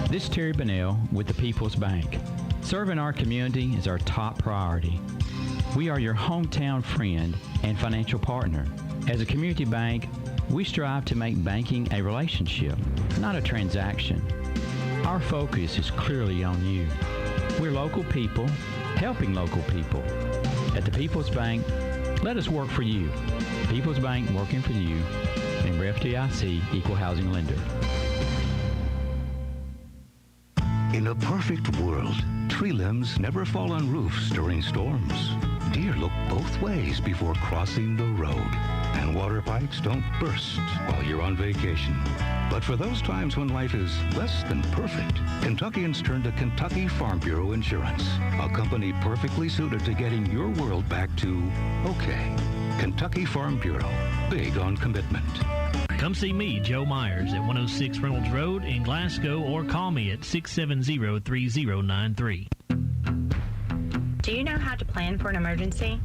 This is Terry Bunnell with the People's Bank. Serving our community is our top priority. We are your hometown friend and financial partner. As a community bank, we strive to make banking a relationship, not a transaction. Our focus is clearly on you. We're local people, helping local people. At the People's Bank, let us work for you. People's Bank, working for you. Member FDIC, Equal Housing Lender. In a perfect world, tree limbs never fall on roofs during storms. Deer look both ways before crossing the road. And water pipes don't burst while you're on vacation. But for those times when life is less than perfect, Kentuckians turn to Kentucky Farm Bureau Insurance, a company perfectly suited to getting your world back to okay. Kentucky Farm Bureau, big on commitment. Come see me, Joe Myers, at 106 Reynolds Road in Glasgow, or call me at 670-3093. Do you know how to plan for an emergency?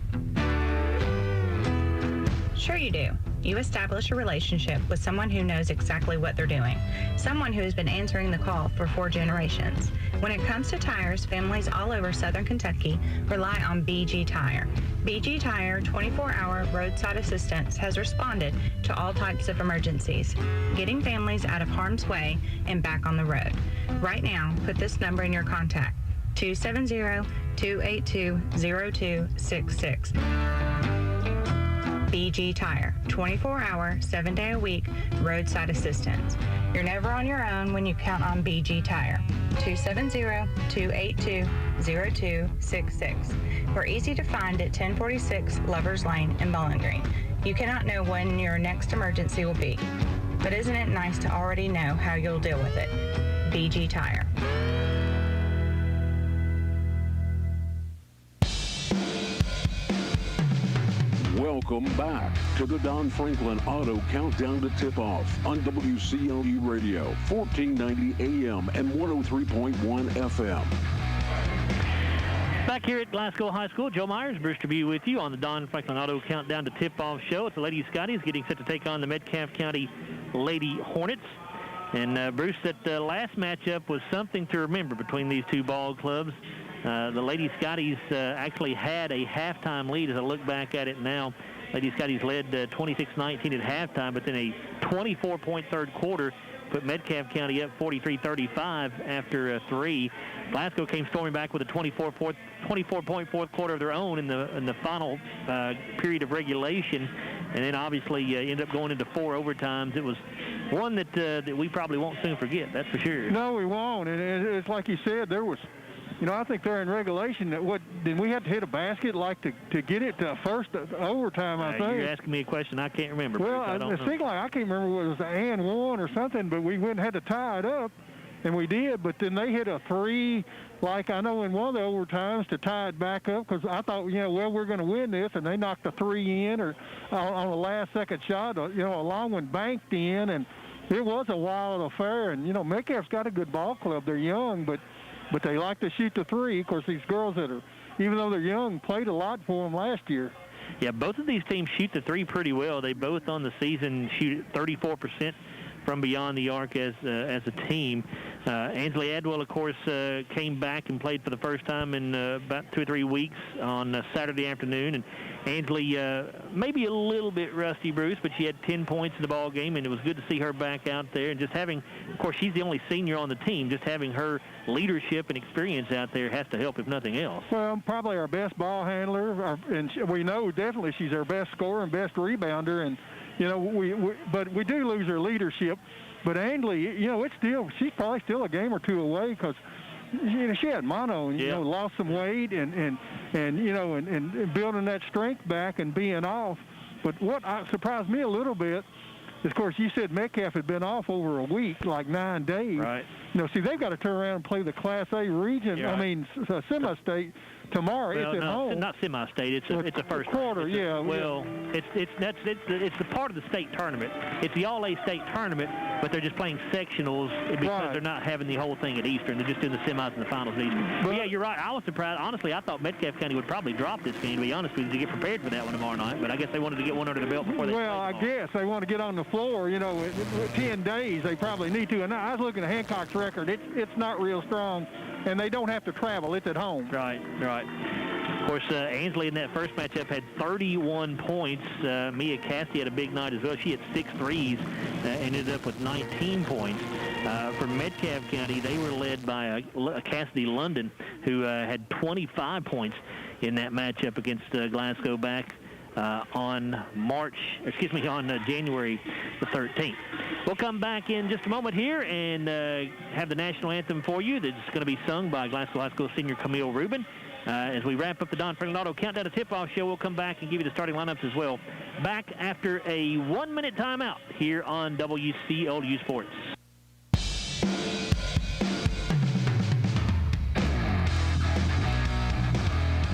Sure you do. You establish a relationship with someone who knows exactly what they're doing, someone who has been answering the call for 4 generations. When it comes to tires, families all over southern Kentucky rely on BG Tire. BG Tire 24-hour roadside assistance has responded to all types of emergencies, getting families out of harm's way and back on the road. Right now, put this number in your contact, 270-282-0266. BG Tire, 24-hour, 7-day-a-week roadside assistance. You're never on your own when you count on BG Tire. 270-282-0266. We're easy to find at 1046 Lovers Lane in Bowling Green. You cannot know when your next emergency will be, but isn't it nice to already know how you'll deal with it? BG Tire. Welcome back to the Don Franklin Auto Countdown to Tip-Off on WCLU Radio, 1490 AM and 103.1 FM. Back here at Glasgow High School, Joe Myers, Brewster View with you on the Don Franklin Auto Countdown to Tip-Off show. It's the Lady Scotties getting set to take on the Metcalfe County Lady Hornets. And Bruce, that last matchup was something to remember between these two ball clubs. The Lady Scotties actually had a halftime lead. As I look back at it now, Lady Scotties led 26-19 at halftime, but then a 24-point third quarter put Metcalfe County up 43-35 after 3. Glasgow came storming back with a 24-point fourth quarter of their own in the final period of regulation, and then obviously ended up going into 4 overtimes. It was one that we probably won't soon forget, that's for sure. No, we won't. And it's like you said, there was, I think they're in regulation. Did we have to hit a basket to get it to first overtime, I think? You're asking me a question I can't remember. Well, it seemed like I can't remember what it was, and one or something, but we went and had to tie it up, and we did. But then they hit a 3, like I know in one of the overtimes, to tie it back up, because I thought, we're going to win this, and they knocked the 3 in or on the last-second shot. A long one banked in, and it was a wild affair. And, Metcalfe's got a good ball club. They're young, but they like to shoot the 3. Of course, these girls that are, even though they're young, played a lot for them last year. Yeah, both of these teams shoot the 3 pretty well. They both on the season shoot 34% from beyond the arc as a team. Ansley Adwell, of course, came back and played for the first time in about 2 or 3 weeks on Saturday afternoon. And Ansley maybe a little bit rusty, Bruce, but she had 10 points in the ball game, and it was good to see her back out there. And just having, of course, she's the only senior on the team. Just having her leadership and experience out there has to help, if nothing else. Well, probably our best ball handler, and we know definitely she's our best scorer and best rebounder. And but we do lose her leadership. But Angley, she's probably still a game or 2 away, because she had mono, and lost some weight and building that strength back and being off. But what surprised me a little bit is, of course, you said Metcalfe had been off over a week, like 9 days. Right. See, they've got to turn around and play the Class A region. Yeah. Semi-state tomorrow. Well, it's at home. Not semi-state. It's a first quarter. Yeah. Well, it's the part of the state tournament. It's the All-A state tournament, but they're just playing sectionals because they're not having the whole thing at Eastern. They're just doing the semis and the finals at Eastern. But yeah, you're right. I was surprised. Honestly, I thought Metcalfe County would probably drop this game, to be honest with you, to get prepared for that one tomorrow night. But I guess they wanted to get one under the belt before they Well, I guess they want to get on the floor. You know, 10 days they probably need to. And I was looking at Hancock's record. It's not real strong, and they don't have to travel. It's at home. Right. Of course, Ansley in that first matchup had 31 points. Mia Cassidy had a big night as well. She had 6 threes, ended up with 19 points. For Metcalfe County, they were led by Cassidy London, who had 25 points in that matchup against Glasgow back on January the 13th. We'll come back in just a moment here and have the national anthem for you that's going to be sung by Glasgow High School senior Camille Rubin. As we wrap up the Don Franklin Auto Countdown to Tip-Off show, we'll come back and give you the starting lineups as well. Back after a 1-minute timeout here on WCLU Sports.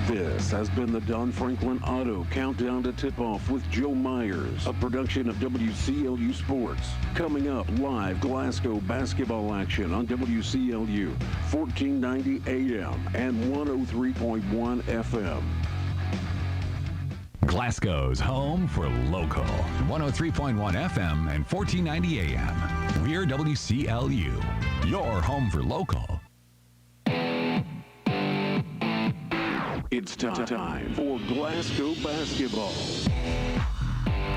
This has been the Don Franklin Auto Countdown to Tip-Off with Joe Myers, a production of WCLU Sports. Coming up, live Glasgow basketball action on WCLU, 1490 AM and 103.1 FM. Glasgow's home for local. 103.1 FM and 1490 AM. We're WCLU, your home for local. It's time for Glasgow basketball.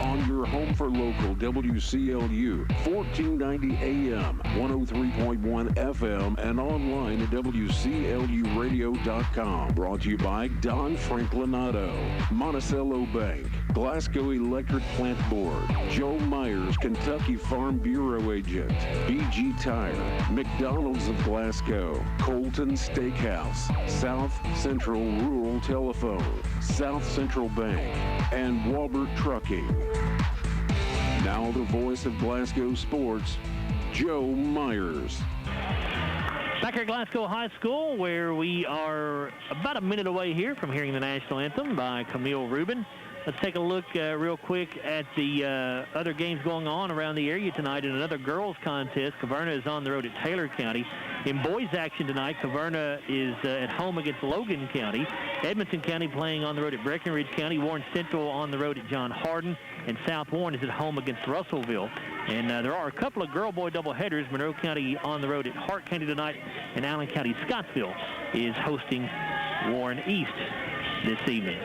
On your home for local WCLU, 1490 AM, 103.1 FM, and online at WCLUradio.com. Brought to you by Don Franklin Auto, Monticello Bank, Glasgow Electric Plant Board, Joe Myers, Kentucky Farm Bureau Agent, BG Tire, McDonald's of Glasgow, Colton Steakhouse, South Central Rural Telephone, South Central Bank, and Walbert Trucking. Now the voice of Glasgow sports, Joe Myers. Back here at Glasgow High School, where we are about a minute away here from hearing the national anthem by Camille Rubin. Let's take a look real quick at the other games going on around the area tonight. In another girls contest, Caverna is on the road at Taylor County. In boys action tonight, Caverna is at home against Logan County. Edmonton County playing on the road at Breckenridge County. Warren Central on the road at John Hardin. And South Warren is at home against Russellville. And there are a couple of girl-boy doubleheaders. Monroe County on the road at Hart County tonight. And Allen County Scottsville is hosting Warren East this evening.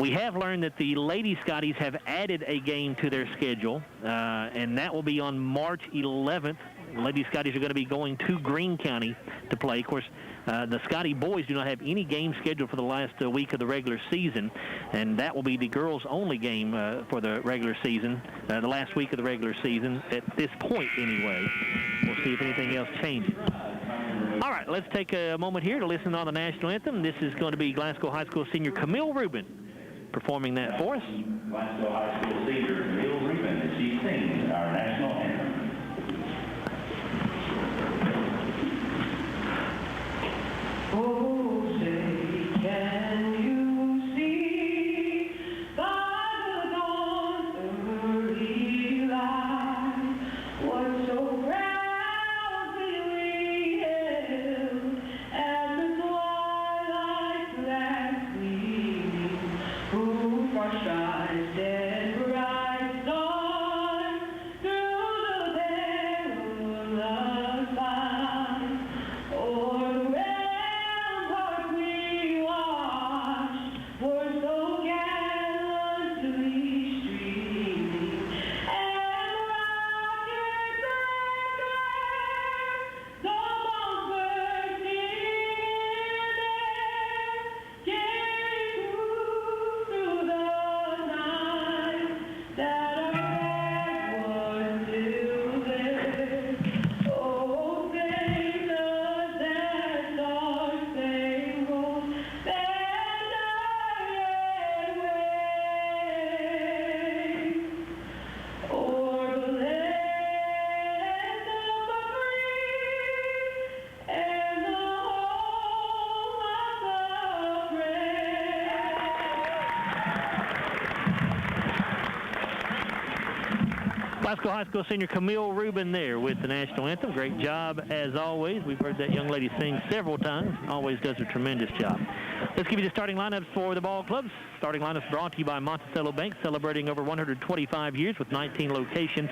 We have learned that the Lady Scotties have added a game to their schedule, and that will be on March 11th. The Lady Scotties are going to be going to Greene County to play. Of course, the Scotty boys do not have any game scheduled for the last week of the regular season, and that will be the girls-only game for the regular season, the last week of the regular season at this point anyway. We'll see if anything else changes. All right, let's take a moment here to listen on the national anthem. This is going to be Glasgow High School senior Camille Rubin performing that for us. Glasgow High School senior Camille Rubin as she sings our national anthem. Oh, say, can you see by the dawn's early light what so proudly we hailed as the twilight that gleaming, who for skies dead bright dawn through Glasgow High School senior Camille Rubin there with the national anthem. Great job as always. We've heard that young lady sing several times. Always does a tremendous job. Let's give you the starting lineups for the ball clubs. Starting lineups brought to you by Monticello Bank, celebrating over 125 years with 19 locations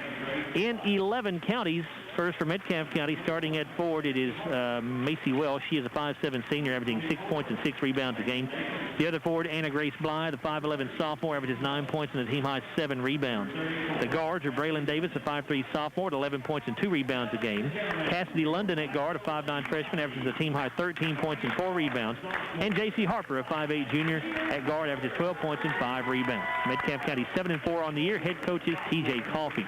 in 11 counties. First for Metcalfe County, starting at forward, it is Macy Wells. She is a 5'7" senior, averaging 6 points and 6 rebounds a game. The other forward, Anna Grace Bly, the 5'11" sophomore, averages 9 points and a team-high 7 rebounds. The guards are Braylon Davis, a 5'3" sophomore, at 11 points and 2 rebounds a game. Cassidy London at guard, a 5'9" freshman, averages a team-high 13 points and 4 rebounds. And J.C. Harper, a 5'8" junior, at guard, averages 12 points and 5 rebounds. Metcalfe County 7-4 on the year. Head coach is T.J. Coffey.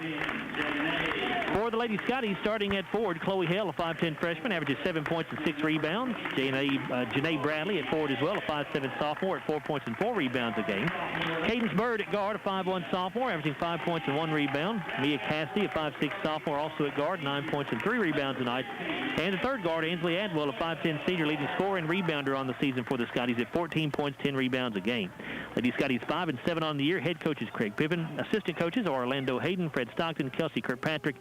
For the Lady Scotties, starting at forward, Chloe Hale, a 5'10" freshman, averages 7 points and 6 rebounds. Janae Bradley at forward as well, a 5'7" sophomore at 4 points and 4 rebounds a game. Cadence Bird at guard, a 5'1" sophomore, averaging 5 points and 1 rebound. Mia Cassidy, a 5'6" sophomore, also at guard, 9 points and 3 rebounds tonight. And the third guard, Ansley Adwell, a 5'10" senior, leading scorer and rebounder on the season for the Scotties at 14 points, 10 rebounds a game. Lady Scotties 5-7 on the year. Head coach is Craig Piven. Assistant coaches are Orlando Hayden, Fred Stockton, Kelsey Kirkpatrick,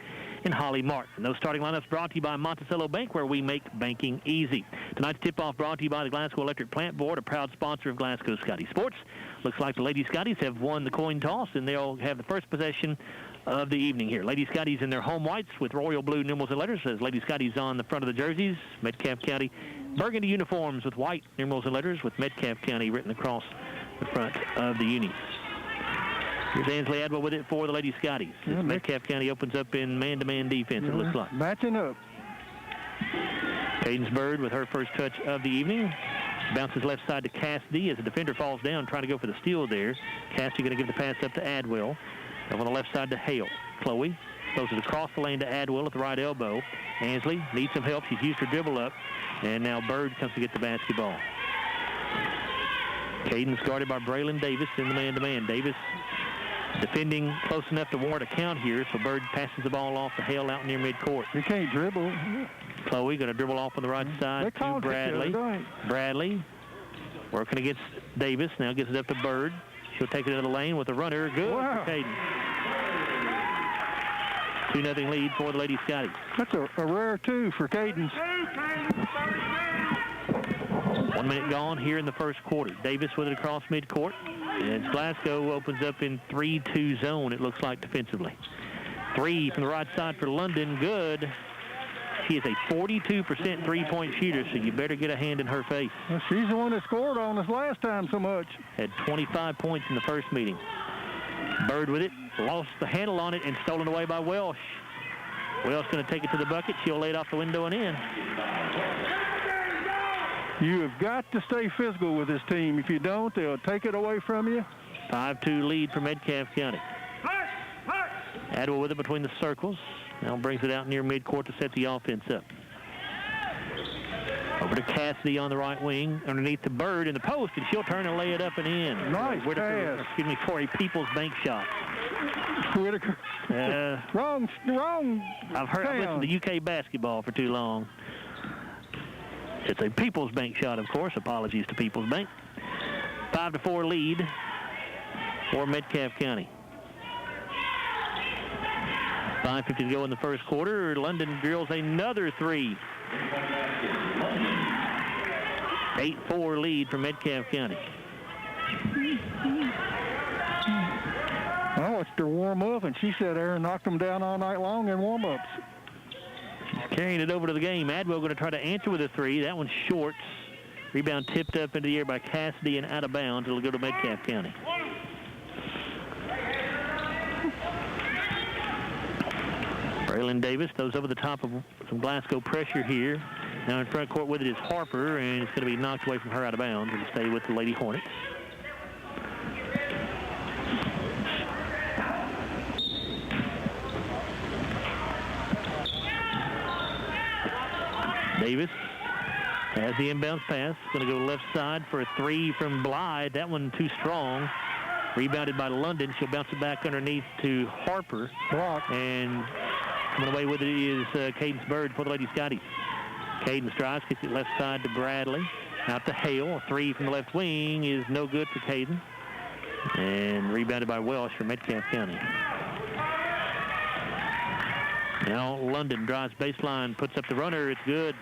and Holly Martin. And those starting lineups brought to you by Monticello Bank, where we make banking easy. Tonight's tip-off brought to you by the Glasgow Electric Plant Board, a proud sponsor of Glasgow Scotty Sports. Looks like the Lady Scotties have won the coin toss, and they'll have the first possession of the evening here. Lady Scotties in their home whites with royal blue numerals and letters, as Lady Scotties on the front of the jerseys. Metcalfe County burgundy uniforms with white numerals and letters with Metcalfe County written across the front of the unis. Here's Ansley Adwell with it for the Lady Scotties. Yeah, Metcalfe County opens up in man-to-man defense, it looks like. Matching up. Cadence Bird with her first touch of the evening. Bounces left side to Cassidy as the defender falls down, trying to go for the steal there. Cassidy going to give the pass up to Adwell. Over on the left side to Hale. Chloe throws it across the lane to Adwell at the right elbow. Ansley needs some help. She's used her dribble up. And now Bird comes to get the basketball. Cadence guarded by Braylon Davis in the man-to-man. Davis defending close enough to warrant a count here, so Bird passes the ball off to Hale out near midcourt. You can't dribble. Chloe going to dribble off on the right side to Bradley. Bradley working against Davis. Now gets it up to Bird. She'll take it into the lane with a runner. Good for Cadence. 2-0 lead for the Lady Scotties. That's a rare 2 for Cadence. 1 minute gone here in the first quarter. Davis with it across midcourt. And Glasgow opens up in 3-2 zone, it looks like, defensively. 3 from the right side for London. Good. She is a 42% three-point shooter, so you better get a hand in her face. Well, she's the one that scored on us last time so much. Had 25 points in the first meeting. Bird with it, lost the handle on it, and stolen away by Welsh. Welsh going to take it to the bucket. She'll lay it off the window and in. You have got to stay physical with this team. If you don't, they'll take it away from you. 5-2 lead for Metcalfe County. Adwell with it between the circles. Now brings it out near midcourt to set the offense up. Over to Cassidy on the right wing, underneath the Bird in the post, and she'll turn and lay it up and in. Nice pass. For a People's Bank shot. Whitaker. Wrong. I've listened to UK basketball for too long. It's a People's Bank shot, of course. Apologies to People's Bank. 5-4 lead for Metcalfe County. 5:50 to go in the first quarter. London drills another 3. 8-4 lead for Metcalfe County. I watched her warm up, and she sat there and knocked them down all night long in warm-ups. Carrying it over to the game. Adwell going to try to answer with a 3. That one's short. Rebound tipped up into the air by Cassidy and out of bounds. It'll go to Metcalfe County. Braylon Davis throws over the top of some Glasgow pressure here. Now in front court with it is Harper, and it's going to be knocked away from her out of bounds and stay with the Lady Hornets. Davis has the inbounds pass. Going to go left side for a 3 from Blythe. That one too strong. Rebounded by London. She'll bounce it back underneath to Harper. Block. And coming away with it is Cadence Bird for the Lady Scotties. Cadence drives, kicks it left side to Bradley. Out to Hale. A 3 from the left wing is no good for Cadence. And rebounded by Welsh for Metcalfe County. Now London drives baseline, puts up the runner. It's good.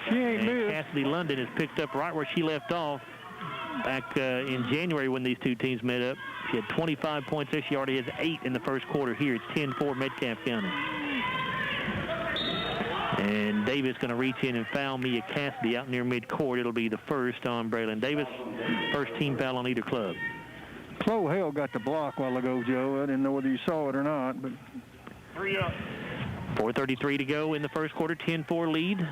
She ain't missed. Cassidy London is picked up right where she left off back in January when these two teams met up. She had 25 points there. She already has 8 in the first quarter here. It's 10-4 Metcalfe County. And Davis going to reach in and foul Mia Cassidy out near midcourt. It'll be the first on Braylon Davis. First team foul on either club. Chloe Hale got the block a while ago, Joe. I didn't know whether you saw it or not. But 4:33 to go in the first quarter. 10-4 lead.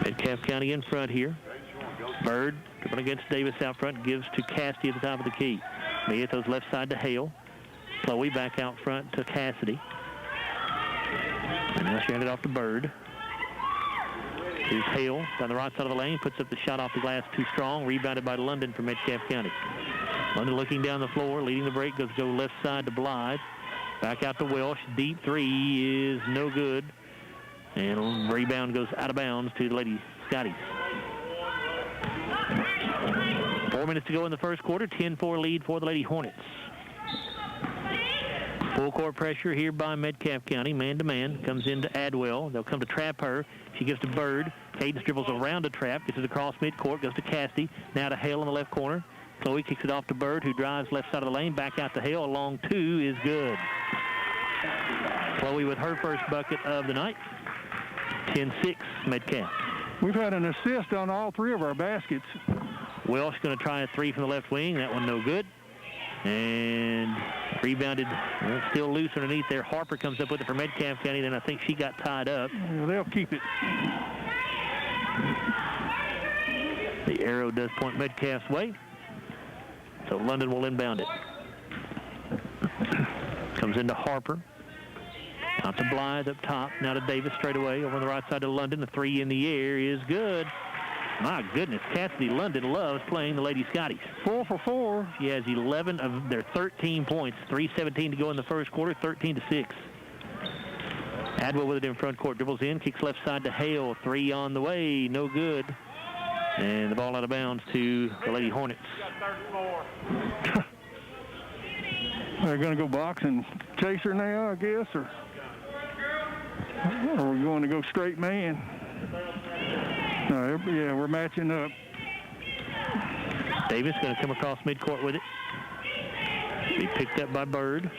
Metcalfe County in front here. Bird dribbling against Davis out front, gives to Cassidy at the top of the key. Mia throws left side to Hale. Chloe back out front to Cassidy. And now she handed off to Bird. Here's Hale down the right side of the lane, puts up the shot off the glass too strong, rebounded by London from Metcalfe County. London looking down the floor, leading the break, goes to go left side to Blythe. Back out to Welsh. Deep three is no good. And rebound goes out of bounds to the Lady Scotties. 4 minutes to go in the first quarter. 10-4 lead for the Lady Hornets. Full court pressure here by Metcalfe County. Man-to-man. Comes into Adwell. They'll come to trap her. She gives to Bird. Cadence dribbles around a trap. Gets it across midcourt. Goes to Cassidy. Now to Hale in the left corner. Chloe kicks it off to Bird, who drives left side of the lane. Back out to Hale. A long two is good. Chloe with her first bucket of the night. 10-6 Metcalfe. We've had an assist on all 3 of our baskets. Welsh going to try a 3 from the left wing. That one no good. And rebounded, still loose underneath there. Harper comes up with it for Metcalfe County. Then I think she got tied up. Yeah, they'll keep it. The arrow does point Metcalfe's way. So London will inbound it. Comes into Harper. Out to Blythe up top. Now to Davis straight away. Over on the right side to London. The 3 in the air is good. My goodness, Cassidy London loves playing the Lady Scotties. 4 for 4. She has 11 of their 13 points. 3:17 to go in the first quarter. 13-6. Adwell with it in front court. Dribbles in. Kicks left side to Hale. 3 on the way. No good. And the ball out of bounds to the Lady Hornets. They're going to go box and chase her now, I guess, or are we going to go straight man? No, yeah, we're matching up. Davis going to come across midcourt with it. Be picked up by Bird.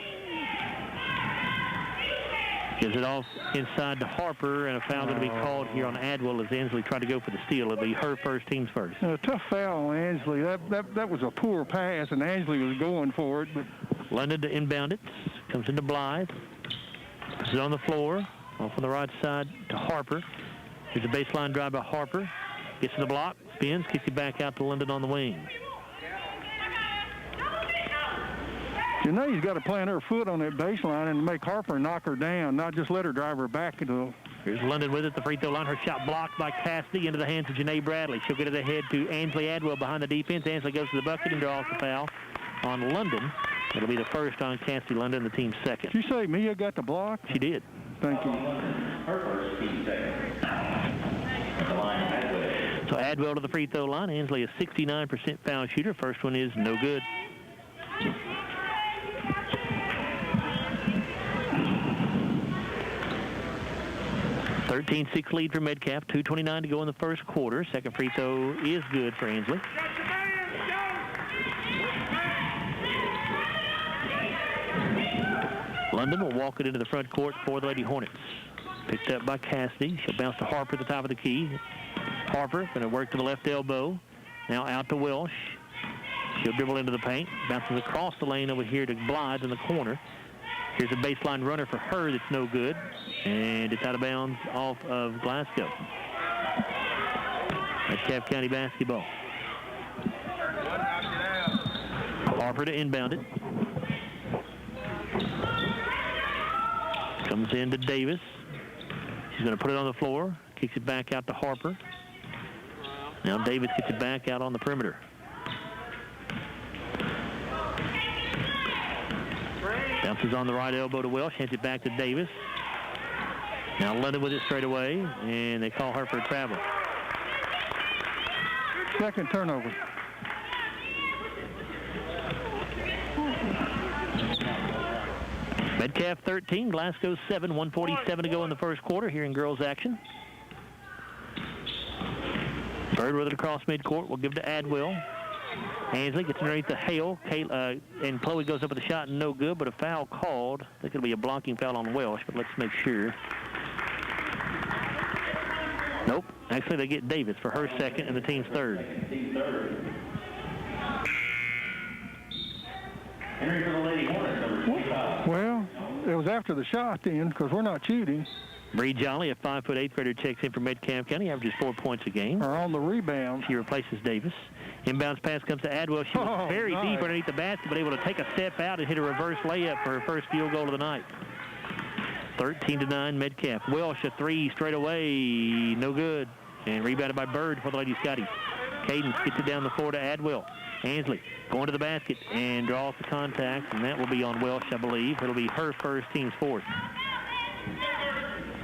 Gives it off inside to Harper, and a foul going to be called here on Adwell as Ansley tried to go for the steal. It'll be her first, team's first. A tough foul on Ansley. That was a poor pass, and Ansley was going for it. But London to inbound it. Comes into Blythe. Puts it on the floor. Off on the right side to Harper. Here's a baseline drive by Harper. Gets to the block. Spins. Kicks it back out to London on the wing. Janae's got to plant her foot on that baseline and make Harper knock her down, not just let her drive her back into the... Here's London with it, the free throw line. Her shot blocked by Cassidy into the hands of Janae Bradley. She'll get it ahead to Ansley Adwell behind the defense. Ansley goes to the bucket and draws the foul on London. It'll be the first on Cassidy London, the team's second. Did you say Mia got the block? She did. Thank you. Her first, team second. The line, Adwell. So Adwell to the free throw line. Ansley a 69% foul shooter. First one is no good. 13-6 lead for Metcalfe. 2:29 to go in the first quarter. Second free throw is good for Ansley. London will walk it into the front court for the Lady Hornets. Picked up by Cassidy. She'll bounce to Harper at the top of the key. Harper going to work to the left elbow. Now out to Welsh. She'll dribble into the paint. Bounces across the lane over here to Blythe in the corner. Here's a baseline runner for her that's no good. And it's out of bounds off of Glasgow. Metcalfe County basketball. Harper to inbound it. Comes in to Davis. She's going to put it on the floor. Kicks it back out to Harper. Now Davis gets it back out on the perimeter. Bounces on the right elbow to Welsh. Hands it back to Davis. Now London with it straight away. And they call her for a travel. Second turnover. Metcalfe 13, Glasgow 7, 1:47 to go in the first quarter here in girls action. Bird with it across midcourt. We'll give it to Adwell. Ansley gets underneath the Hale. And Chloe goes up with a shot and no good, but a foul called. I think it'll be a blocking foul on Welsh, but let's make sure. Nope. Actually, they get Davis for her second and the team's third. Well, it was after the shot then, because we're not shooting. Bree Jolly, a 5'8" eighth grader, checks in for Metcalfe County, averages 4 points a game. Or on the rebound. She replaces Davis. Inbounds pass comes to Adwell. She was very deep underneath the basket, but able to take a step out and hit a reverse layup for her first field goal of the night. 13-9 Metcalfe. Welsh a three straight away, no good. And rebounded by Bird for the Lady Scotties. Cadence gets it down the floor to Adwell. Ansley going to the basket and draws the contact, and that will be on Welsh, I believe. It'll be her first, team's fourth.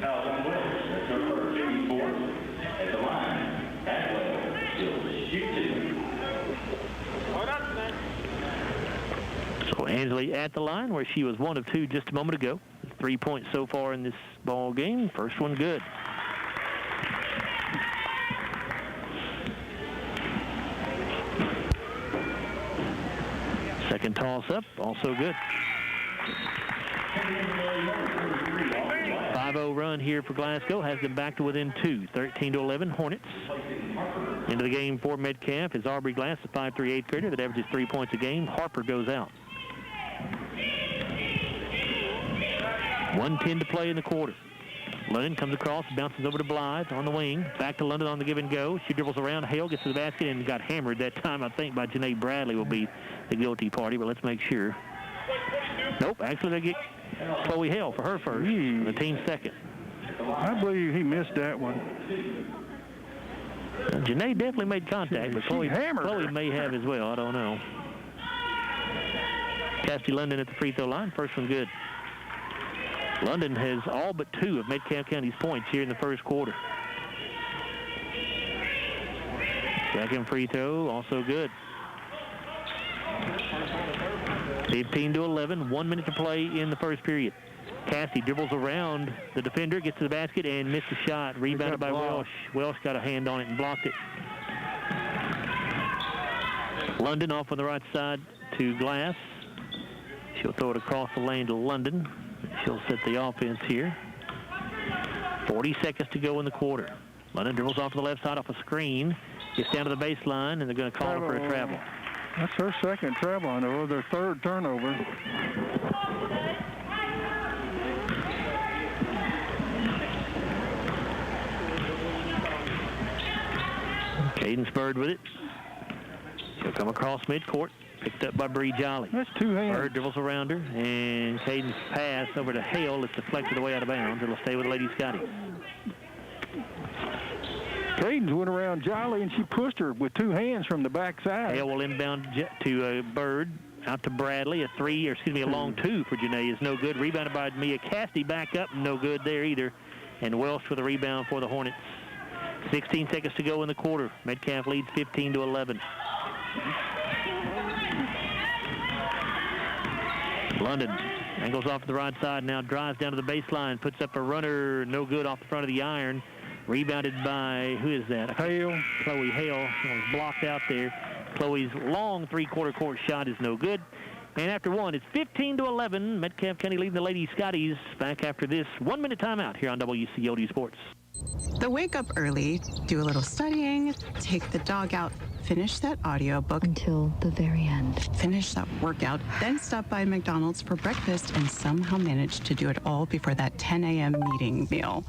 That's her first, team's fourth. At the line, Adwell will shoot two. So Ansley at the line where she was 1 of 2 just a moment ago. 3 points so far in this ball game. First one good. Second toss-up, also good. 5-0 run here for Glasgow has them back to within 2. 13-11 Hornets. Into the game for Metcalfe is Aubrey Glass, a 5'3" eighth grader that averages 3 points a game. Harper goes out. 1:10 to play in the quarter. London comes across, bounces over to Blythe on the wing. Back to London on the give and go. She dribbles around. Hale gets to the basket and got hammered that time, I think, by Janae Bradley will be the guilty party, but let's make sure. Nope, actually they get Chloe Hale for her first, the team's second. I believe he missed that one. Janae definitely made contact, but Chloe hammered may have as well. I don't know. Cassidy London at the free throw line. First one good. London has all but 2 of Metcalfe County's points here in the first quarter. Second free throw, also good. 15-11, 1 minute to play in the first period. Cassidy dribbles around the defender, gets to the basket, and missed a shot. Rebounded by Welsh. Welsh got a hand on it and blocked it. London off on the right side to Glass. She'll throw it across the lane to London. She'll set the offense here. 40 seconds to go in the quarter. London dribbles off to the left side off a screen. Gets down to the baseline, and they're going to call her for a travel. That's her second travel, I know. Their third turnover. Cadence Bird with it. She'll come across midcourt. Picked up by Bree Jolly. That's 2 hands. Bird dribbles around her, and Cadence pass over to Hale. It's deflected away out of bounds. It'll stay with Lady Scottie. Cadence went around Jolly, and she pushed her with 2 hands from the backside. Hale will inbound to Bird. Out to Bradley. A long 2 for Janae is no good. Rebounded by Mia Cassidy. Back up, no good there either. And Welsh with a rebound for the Hornets. 16 seconds to go in the quarter. Metcalfe leads 15-11. London angles off to the right side, now drives down to the baseline, puts up a runner, no good off the front of the iron. Rebounded by, who is that? Hale. Chloe Hale. Was blocked out there. Chloe's long three-quarter court shot is no good. And after one, it's 15-11. Metcalfe County leading the Lady Scotties. Back after this 1 minute timeout here on WCLU Sports. So wake up early, do a little studying, take the dog out, finish that audiobook until the very end. Finish that workout, then stop by McDonald's for breakfast and somehow manage to do it all before that 10 a.m. meeting meal.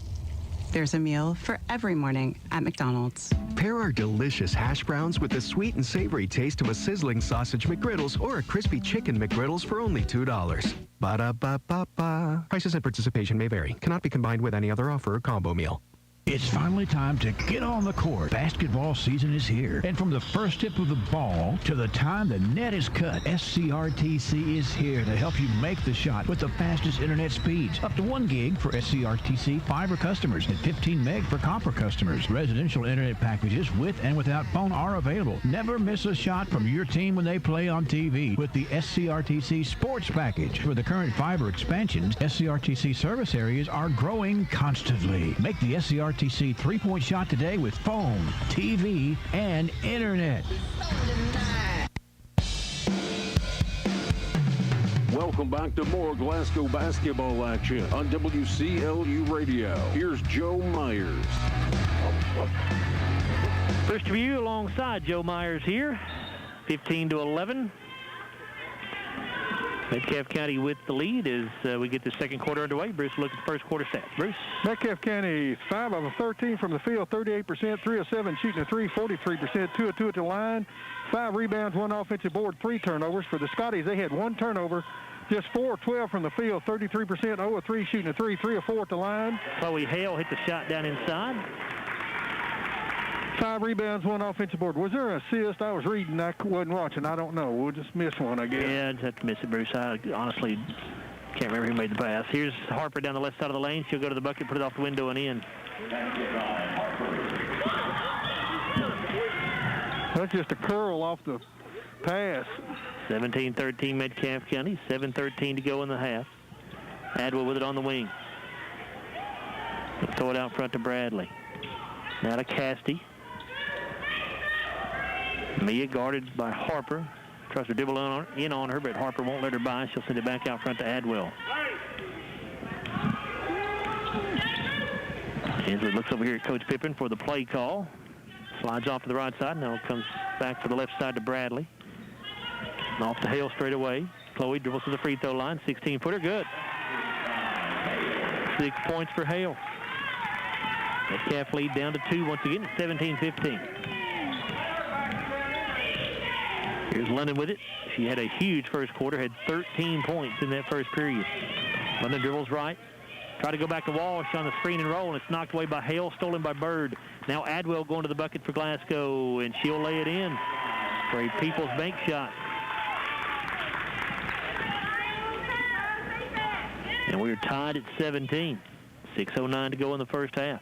There's a meal for every morning at McDonald's. Pair our delicious hash browns with the sweet and savory taste of a sizzling sausage McGriddles or a crispy chicken McGriddles for only $2. Ba-da-ba-ba-ba. Prices and participation may vary. Cannot be combined with any other offer or combo meal. It's finally time to get on the court. Basketball season is here. And from the first tip of the ball to the time the net is cut, SCRTC is here to help you make the shot with the fastest internet speeds. Up to 1 gig for SCRTC fiber customers and 15 meg for copper customers. Residential internet packages with and without phone are available. Never miss a shot from your team when they play on TV with the SCRTC Sports Package. For the current fiber expansions, SCRTC service areas are growing constantly. Make the SCRTC three-point shot today with phone, TV, and internet. Welcome back to more Glasgow basketball action on WCLU Radio. Here's Joe Myers. First View alongside Joe Myers here, 15-11. Metcalfe County with the lead as we get the second quarter underway. Bruce, look at the first quarter stats. Bruce? Metcalfe County, 5 of 13 from the field, 38%, 3 of 7 shooting a 3, 43%, 2 of 2 at the line, 5 rebounds, 1 offensive board, 3 turnovers. For the Scotties, they had 1 turnover, just 4 of 12 from the field, 33%, 0 of 3 shooting a 3, 3 of 4 at the line. Chloe Hale hit the shot down inside. 5 rebounds, 1 offensive board. Was there an assist? I was reading. I wasn't watching. I don't know. We'll just miss one, I guess. Yeah, just have to miss it, Bruce. I honestly can't remember who made the pass. Here's Harper down the left side of the lane. She'll go to the bucket, put it off the window and in. That's just a curl off the pass. 17-13 Metcalfe County. 7:13 to go in the half. Adwell with it on the wing. Throw it out front to Bradley. Now to Castee. Mia guarded by Harper. Tries to dribble in on her, but Harper won't let her by. She'll send it back out front to Adwell. Hensley looks over here at Coach Pippin for the play call. Slides off to the right side. Now comes back to the left side to Bradley. And off to Hale straight away. Chloe dribbles to the free throw line. 16-footer, good. 6 points for Hale. Metcalfe lead down to 2 once again. It's 17-15. Here's London with it. She had a huge first quarter, had 13 points in that first period. London dribbles right. Try to go back to Walsh on the screen and roll, and it's knocked away by Hale, stolen by Bird. Now Adwell going to the bucket for Glasgow, and she'll lay it in for a People's Bank shot. And we're tied at 17. 6:09 to go in the first half.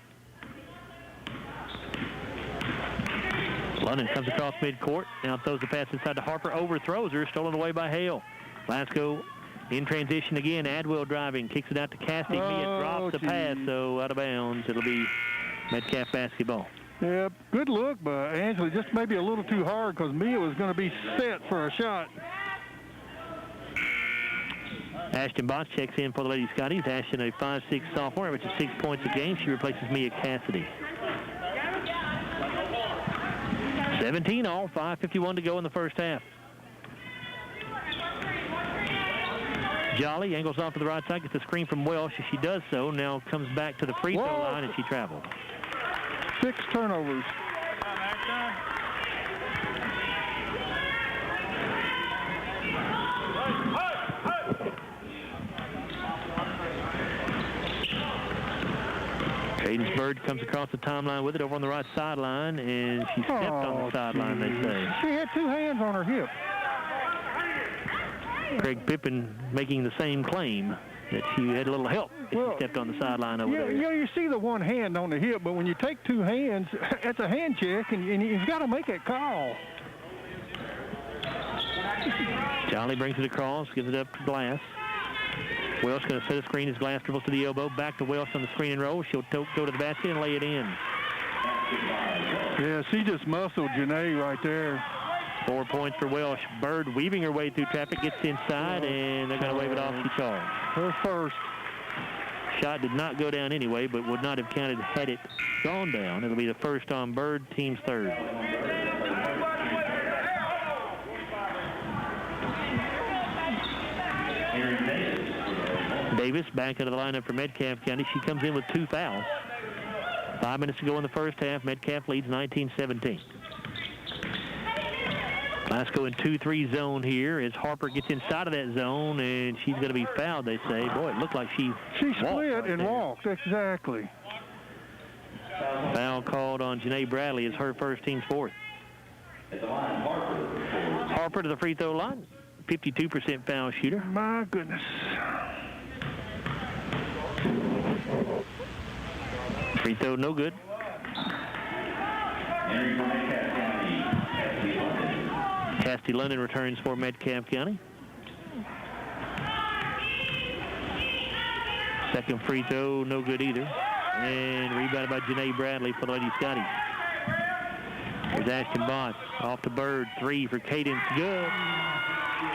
London comes across midcourt. Now throws the pass inside to Harper. Overthrows her. Stolen away by Hale. Glasgow in transition again. Adwell driving. Kicks it out to Castee. Mia drops the pass, so out of bounds. It'll be Metcalfe basketball. Yeah, good look by Angela. Just maybe a little too hard because Mia was going to be set for a shot. Ashton Botts checks in for the Lady Scotties. Ashton, a 5'6" sophomore, which is 6 points a game. She replaces Mia Cassidy. 17 all, 5:51 to go in the first half. Jolly angles off to the right side, gets a screen from Welsh. As she does so, now comes back to the free throw line, and she travels. 6 turnovers. Cadence Bird comes across the timeline with it over on the right sideline, and she stepped on the sideline, they say. She had 2 hands on her hip. Craig Pippin making the same claim that she had a little help if she stepped on the sideline over there. You see the one hand on the hip, but when you take 2 hands, it's a hand check, and you've got to make that call. Jolly brings it across, gives it up to Glass. Welsh going to set a screen as Glass dribbles to the elbow. Back to Welsh on the screen and roll. She'll go to the basket and lay it in. Yeah, she just muscled Janae right there. 4 points for Welsh. Bird weaving her way through traffic, gets inside, and they're going to wave it off. She charged. Her first. Shot did not go down anyway, but would not have counted had it gone down. It'll be the first on Bird, team's third. Davis back into the lineup for Metcalfe County. She comes in with 2 fouls. 5 minutes to go in the first half. Metcalfe leads 19-17. Glasgow in 2-3 zone here as Harper gets inside of that zone, and she's going to be fouled, they say. Boy, it looked like she split and walked, exactly. Foul called on Janae Bradley. It's her first, team's fourth. Harper to the free throw line. 52% foul shooter. My goodness. Free throw no good. Cassidy London returns for Metcalfe County. Second free throw, no good either. And rebounded by Janae Bradley for the Lady Scotties. There's Ashton Bott off to Bird. Three for Cadence. Good.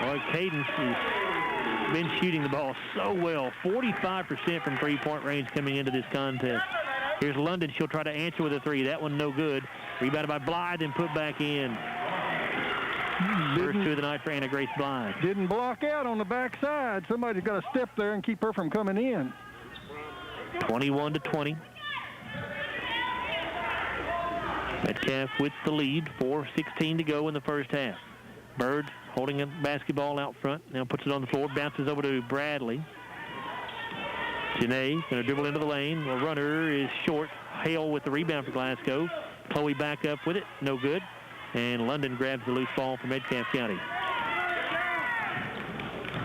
Boy, Cadence has been shooting the ball so well. 45% from three-point range coming into this contest. Here's London. She'll try to answer with a three. That one no good. Rebounded by Blythe and put back in. First two of the night for Anna Grace Blythe. Didn't block out on the backside. Somebody's got to step there and keep her from coming in. 21-20. Metcalfe with the lead. 4:16 to go in the first half. Bird holding a basketball out front. Now puts it on the floor. Bounces over to Bradley. Janae going to dribble into the lane. The runner is short. Hale with the rebound for Glasgow. Chloe back up with it. No good. And London grabs the loose ball from Metcalfe County.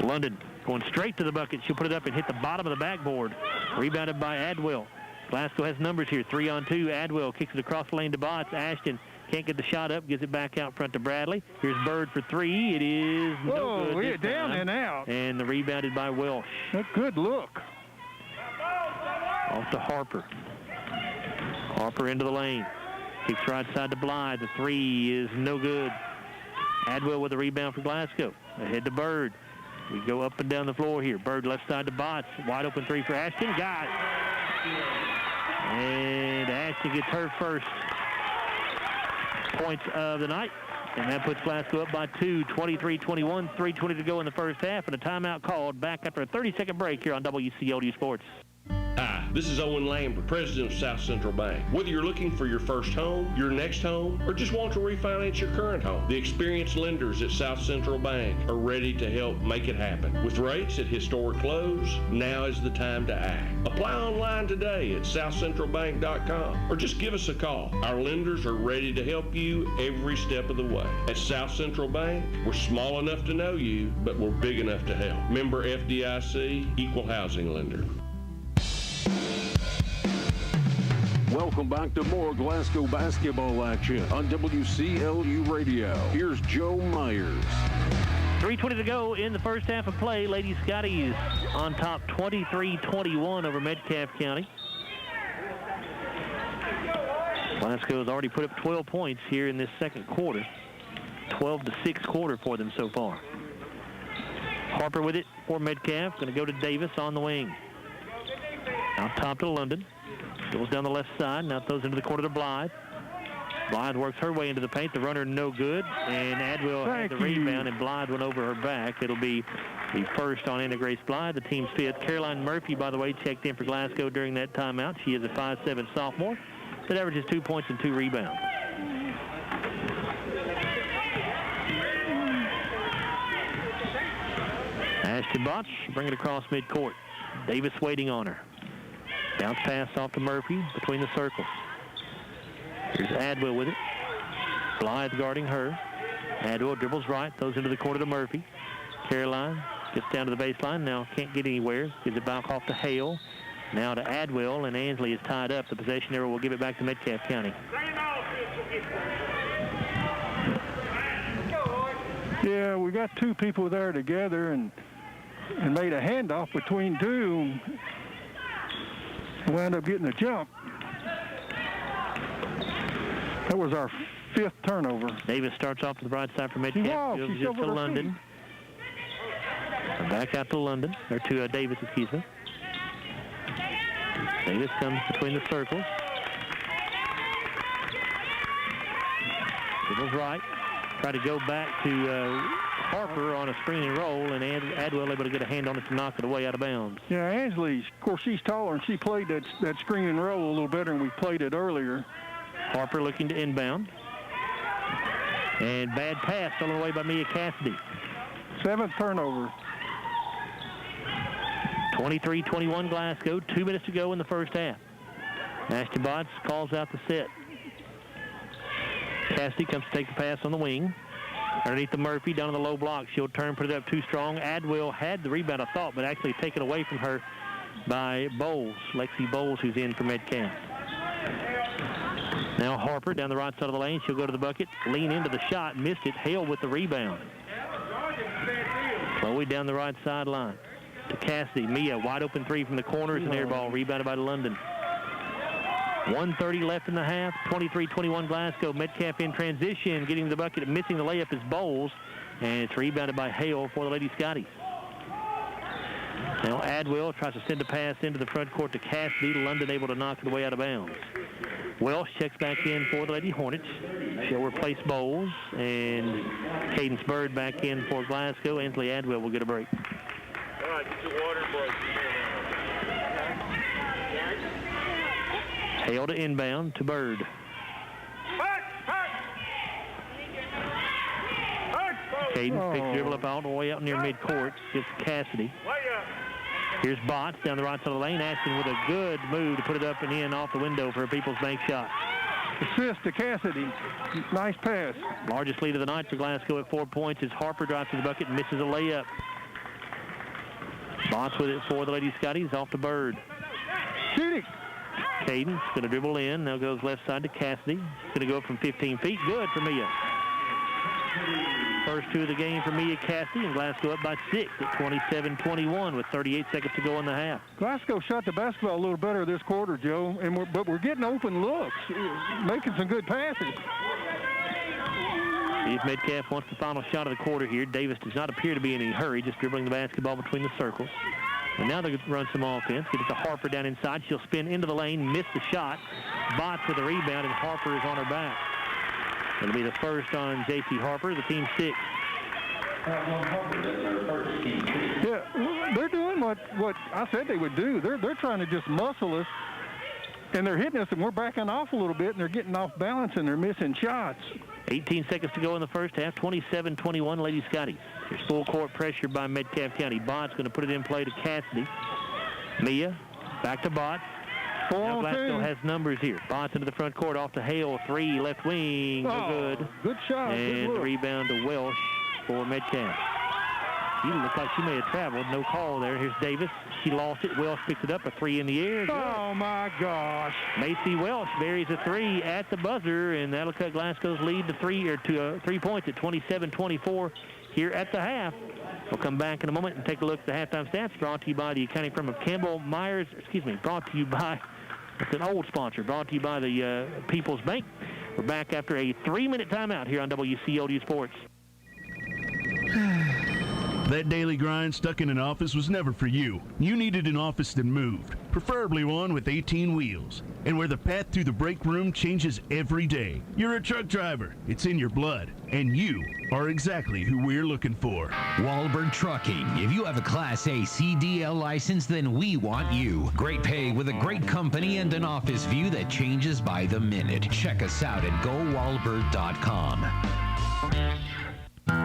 London going straight to the bucket. She'll put it up and hit the bottom of the backboard. Rebounded by Adwell. Glasgow has numbers here. 3-on-2. Adwell kicks it across the lane to Botts. Ashton can't get the shot up. Gives it back out front to Bradley. Here's Bird for three. It is no good. Oh, down and out. And the rebounded by Welsh. A good look. Off to Harper. Harper into the lane. Kicks right side to Blythe. The three is no good. Adwell with a rebound for Glasgow. Ahead to Bird. We go up and down the floor here. Bird left side to Botts. Wide open three for Ashton. Got it. And Ashton gets her first points of the night. And that puts Glasgow up by 2, 23-21, 3:20 to go in the first half. And a timeout called back after a 30-second break here on WCLU Sports. Hi, this is Owen Lambert, president of South Central Bank. Whether you're looking for your first home, your next home, or just want to refinance your current home, the experienced lenders at South Central Bank are ready to help make it happen. With rates at historic lows, now is the time to act. Apply online today at southcentralbank.com or just give us a call. Our lenders are ready to help you every step of the way. At South Central Bank, we're small enough to know you, but we're big enough to help. Member FDIC, Equal Housing Lender. Welcome back to more Glasgow basketball action on WCLU Radio. Here's Joe Myers. 3:20 to go in the first half of play. Lady Scotties on top 23-21 over Metcalfe County. Glasgow has already put up 12 points here in this second quarter. 12-6 quarter for them so far. Harper with it for Metcalfe. Going to go to Davis on the wing. Out top to London. Goes down the left side. Now throws into the corner to Blythe. Blythe works her way into the paint. The runner no good. And Adwell had the rebound, and Blythe went over her back. It'll be the first on Anna Grace Blythe, the team's fifth. Caroline Murphy, by the way, checked in for Glasgow during that timeout. She is a 5'7" sophomore that averages 2 points and 2 rebounds. Ashton Botch bring it across midcourt. Davis waiting on her. Bounce pass off to Murphy between the circles. Here's Adwell with it. Blythe guarding her. Adwell dribbles right, throws into the corner to Murphy. Caroline gets down to the baseline. Now can't get anywhere. Gives it back off to Hale. Now to Adwell, and Ansley is tied up. The possession arrow will give it back to Metcalfe County. Yeah, we got two people there together and made a handoff between two. Wound up getting a jump. That was our fifth turnover. Davis starts off to the right side for Metcalfe. Goes to London. Back out to London. Or to Davis, excuse me. Davis comes between the circles. Dribbles right. Try to go back to Harper on a screen and roll, and Adwell able to get a hand on it to knock it away out of bounds. Yeah, Ansley, of course, she's taller, and she played that screen and roll a little better than we played it earlier. Harper looking to inbound. And bad pass stolen away by Mia Cassidy. Seventh turnover. 23-21 Glasgow. 2 minutes to go in the first half. Ashton Botts calls out the set. Cassidy comes to take the pass on the wing. Underneath the Murphy, down in the low block. She'll turn, put it up too strong. Adwell had the rebound, I thought, but actually taken away from her by Bowles. Lexi Bowles, who's in for Metcalfe. Now Harper down the right side of the lane. She'll go to the bucket, lean into the shot, missed it. Hale with the rebound. Chloe down the right sideline to Cassidy. Mia, wide open three from the corner. It's an air ball, rebounded by London. 1:30 left in the half. 23-21 Glasgow. Metcalfe in transition, getting the bucket, missing the layup is Bowles, and it's rebounded by Hale for the Lady Scotties. Now Adwell tries to send a pass into the front court to Cassidy. London able to knock it away out of bounds. Welsh checks back in for the Lady Hornets. She'll replace Bowles, and Cadence Bird back in for Glasgow. Ansley Adwell will get a break. All right, get your water break. Hale to inbound to Bird. Cadence picks the dribble up all the way out near midcourt. Gives Cassidy. Here's Botts down the right side of the lane. Ashton with a good move to put it up and in off the window for a People's Bank shot. Assist to Cassidy. Nice pass. Largest lead of the night for Glasgow at 4 points as Harper drives to the bucket and misses a layup. Botts with it for the Lady Scotties off to Bird. Shooting. Cadence going to dribble in. Now goes left side to Cassidy. Going to go from 15 feet. Good for Mia. First two of the game for Mia Cassidy, and Glasgow up by 6 at 27-21 with 38 seconds to go in the half. Glasgow shot the basketball a little better this quarter, Joe, but we're getting open looks, making some good passes. Steve Metcalfe wants the final shot of the quarter here. Davis does not appear to be in any hurry, just dribbling the basketball between the circles. And now they're going to run some offense. Get it to Harper down inside. She'll spin into the lane, miss the shot. Botts with a rebound, and Harper is on her back. It'll be the first on J.C. Harper, the team 6. Yeah, they're doing what I said they would do. They're trying to just muscle us, and they're hitting us, and we're backing off a little bit, and they're getting off balance, and they're missing shots. 18 seconds to go in the first half. 27-21 Lady Scotty. There's full court pressure by Metcalfe County. Botts going to put it in play to Cassidy. Mia back to Botts. Now Glasgow has numbers here. Botts into the front court off to Hale. 3 left wing. No good. Good shot. And the rebound to Welsh for Metcalfe. She looked like she may have traveled. No call there. Here's Davis. She lost it. Welsh picks it up. A 3 in the air. Good. Oh, my gosh. Macy Welsh buries a 3 at the buzzer, and that'll cut Glasgow's lead to 3 points at 27-24 here at the half. We'll come back in a moment and take a look at the halftime stats brought to you by the accounting firm of Campbell Myers. Brought to you by, it's an old sponsor, brought to you by the People's Bank. We're back after a 3-minute timeout here on WCLU Sports. That daily grind stuck in an office was never for you. You needed an office that moved, preferably one with 18 wheels, and where the path through the break room changes every day. You're a truck driver. It's in your blood, and you are exactly who we're looking for. Wahlberg Trucking. If you have a Class A CDL license, then we want you. Great pay with a great company and an office view that changes by the minute. Check us out at GoWahlberg.com.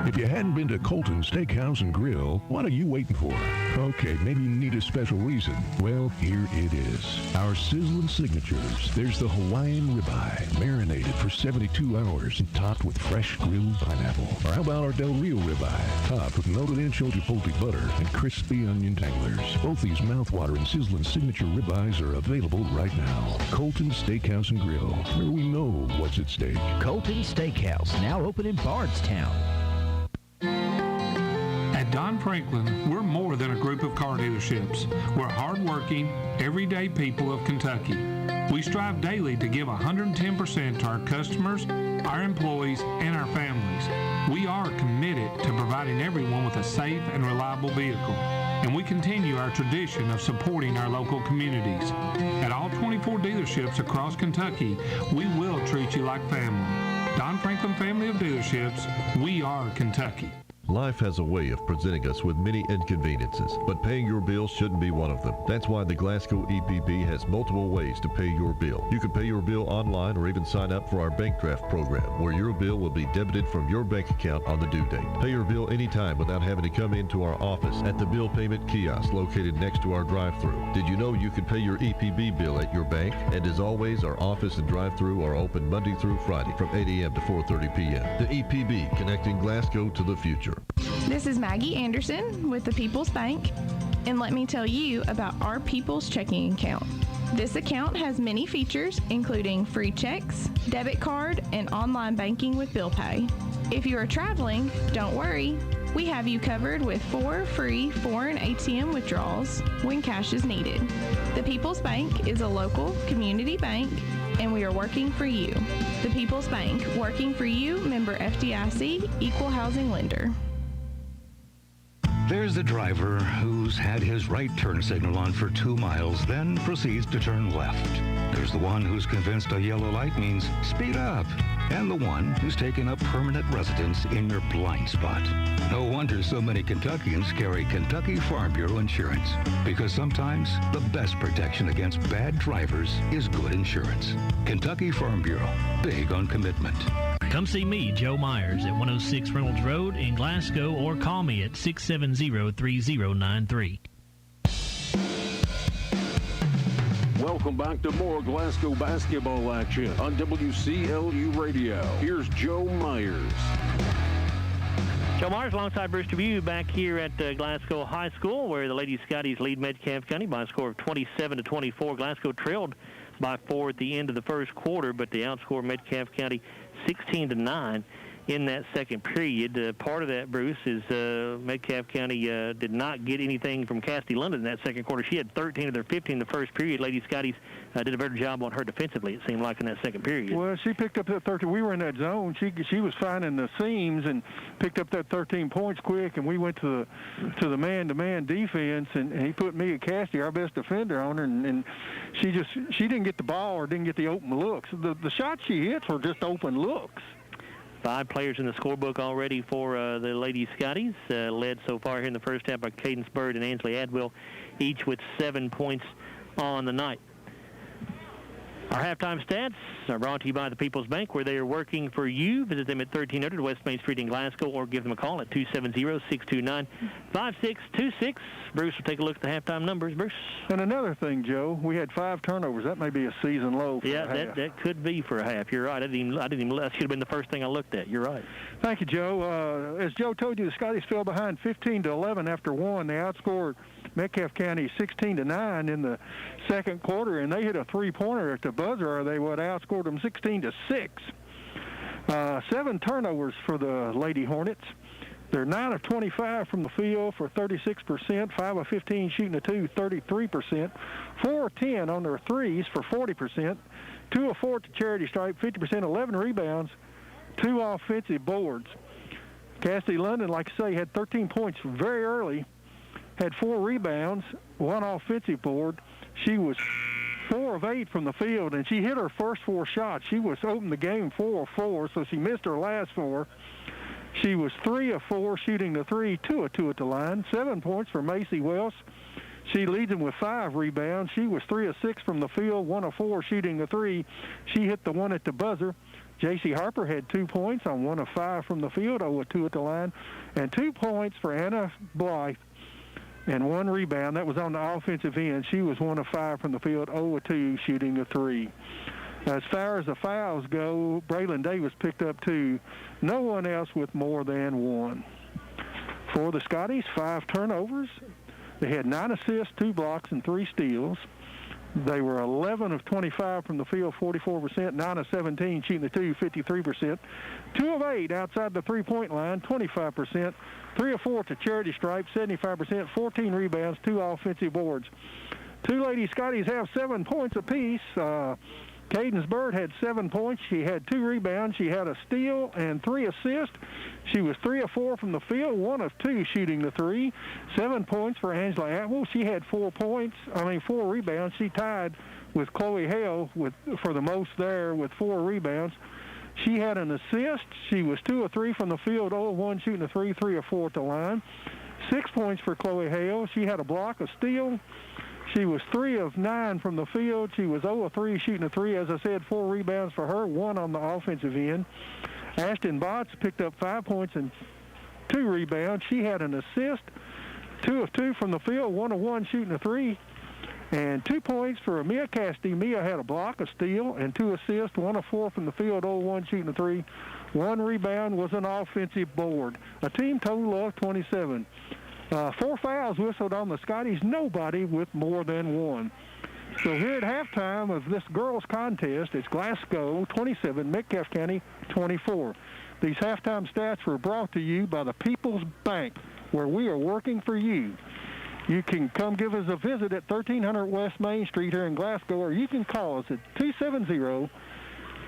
If you hadn't been to Colton Steakhouse and Grill, what are you waiting for? Okay, maybe you need a special reason. Well, here it is. Our sizzling signatures. There's the Hawaiian ribeye, marinated for 72 hours and topped with fresh grilled pineapple. Or how about our Del Rio ribeye, topped with melted ancho chipotle butter and crispy onion tanglers. Both these mouth-watering sizzling signature ribeyes are available right now. Colton Steakhouse and Grill, where we know what's at stake. Colton Steakhouse, now open in Bardstown. At Don Franklin, we're more than a group of car dealerships. We're hardworking, everyday people of Kentucky. We strive daily to give 110% to our customers, our employees, and our families. We are committed to providing everyone with a safe and reliable vehicle, and we continue our tradition of supporting our local communities. At all 24 dealerships across Kentucky, we will treat you like family. Don Franklin Family of Dealerships, we are Kentucky. Life has a way of presenting us with many inconveniences, but paying your bill shouldn't be one of them. That's why the Glasgow EPB has multiple ways to pay your bill. You can pay your bill online or even sign up for our bank draft program, where your bill will be debited from your bank account on the due date. Pay your bill anytime without having to come into our office at the bill payment kiosk located next to our drive-thru. Did you know you can pay your EPB bill at your bank? And as always, our office and drive-thru are open Monday through Friday from 8 a.m. to 4:30 p.m. The EPB, connecting Glasgow to the future. This is Maggie Anderson with the People's Bank, and let me tell you about our People's Checking Account. This account has many features, including free checks, debit card, and online banking with bill pay. If you are traveling, don't worry. We have you covered with 4 free foreign ATM withdrawals when cash is needed. The People's Bank is a local community bank, and we are working for you. The People's Bank, working for you, member FDIC, equal housing lender. There's the driver who's had his right turn signal on for 2 miles, then proceeds to turn left. There's the one who's convinced a yellow light means speed up, and the one who's taken up permanent residence in your blind spot. No wonder so many Kentuckians carry Kentucky Farm Bureau insurance, because sometimes the best protection against bad drivers is good insurance. Kentucky Farm Bureau, big on commitment. Come see me, Joe Myers, at 106 Reynolds Road in Glasgow, or call me at 670-3093. Welcome back to more Glasgow basketball action on WCLU Radio. Here's Joe Myers. Joe Myers alongside Bruce Dubuque back here at Glasgow High School, where the Lady Scotties lead Metcalfe County by a score of 27-24. Glasgow trailed by 4 at the end of the first quarter, but they outscored Metcalfe County 16-9 in that second period. Part of that, Bruce, is Metcalfe County did not get anything from Cassidy London in that second quarter. She had 13 of their 15 in the first period. Lady Scotties did a better job on her defensively, it seemed like, in that second period. Well, she picked up that 13. We were in that zone. She was finding the seams and picked up that 13 points quick, and we went to the man-to-man defense, and he put me and Cassidy, our best defender, on her, and she didn't get the ball or didn't get the open looks. The shots she hits were just open looks. 5 players in the scorebook already for the Lady Scotties, led so far here in the first half by Cadence Bird and Ansley Adwell, each with 7 points on the night. Our halftime stats are brought to you by the People's Bank, where they are working for you. Visit them at 1300 West Main Street in Glasgow, or give them a call at 270-629-5626. Bruce will take a look at the halftime numbers. Bruce? And another thing, Joe, we had 5 turnovers. That may be a season low for a half. that could be for a half. You're right. I didn't even that should have been the first thing I looked at. You're right. Thank you, Joe. As Joe told you, the Scotties fell behind 15-11 after 1. They outscored Metcalfe County 16-9 in the second quarter, and they hit a 3-pointer at the buzzer, or they would have outscored them 16-6. 7 turnovers for the Lady Hornets. They're 9 of 25 from the field for 36%, 5 of 15 shooting the 2, 33%, 4 of 10 on their threes for 40%, 2 of 4 to charity stripe, 50%, 11 rebounds, 2 offensive boards. Cassidy London, like I say, had 13 points very early, had 4 rebounds, 1 offensive board. She was 4 of 8 from the field, and she hit her first 4 shots. She was opening the game 4 of 4, so she missed her last 4. She was 3 of 4 shooting the 3, 2 of 2 at the line. 7 points for Macy Wells. She leads them with 5 rebounds. She was 3 of 6 from the field, 1 of 4 shooting the 3. She hit the 1 at the buzzer. J.C. Harper had 2 points on 1 of 5 from the field, 0 of 2 at the line, and 2 points for Anna Blythe. And 1 rebound. That was on the offensive end. She was 1 of 5 from the field, 0 of 2 shooting the 3. As far as the fouls go, Braylon Davis picked up 2. No one else with more than 1. For the Scotties, 5 turnovers. They had 9 assists, 2 blocks, and 3 steals. They were 11 of 25 from the field, 44%, 9 of 17 shooting the 2, 53%, 2 of 8 outside the three-point line, 25%, 3 of 4 to charity stripe, 75%, 14 rebounds, 2 offensive boards. 2 Lady Scotties have 7 points apiece. Cadence Bird had 7 points. She had 2 rebounds. She had a steal and 3 assists. She was 3 of 4 from the field, 1 of 2 shooting the 3. 7 points for Angela Atwell. She had 4 rebounds. She tied with Chloe Hale for the most there with 4 rebounds. She had an assist. She was 2 of 3 from the field, 0 of 1 shooting a 3, 3 of 4 at the line. 6 points for Chloe Hale. She had a block, a steal. She was 3 of 9 from the field. She was 0 of 3 shooting a 3. As I said, 4 rebounds for her, 1 on the offensive end. Ashton Botts picked up 5 points and 2 rebounds. She had an assist, 2 of 2 from the field, 1 of 1 shooting a 3. And 2 points for Mia Cassidy. Mia had a block, a steal, and 2 assists, 1 of 4 from the field, 0 of 1 shooting a 3. 1 rebound was an offensive board. A team total of 27. 4 fouls whistled on the Scotties, nobody with more than 1. So here at halftime of this girls' contest, it's Glasgow 27, Metcalfe County 24. These halftime stats were brought to you by the People's Bank, where we are working for you. You can come give us a visit at 1300 West Main Street here in Glasgow, or you can call us at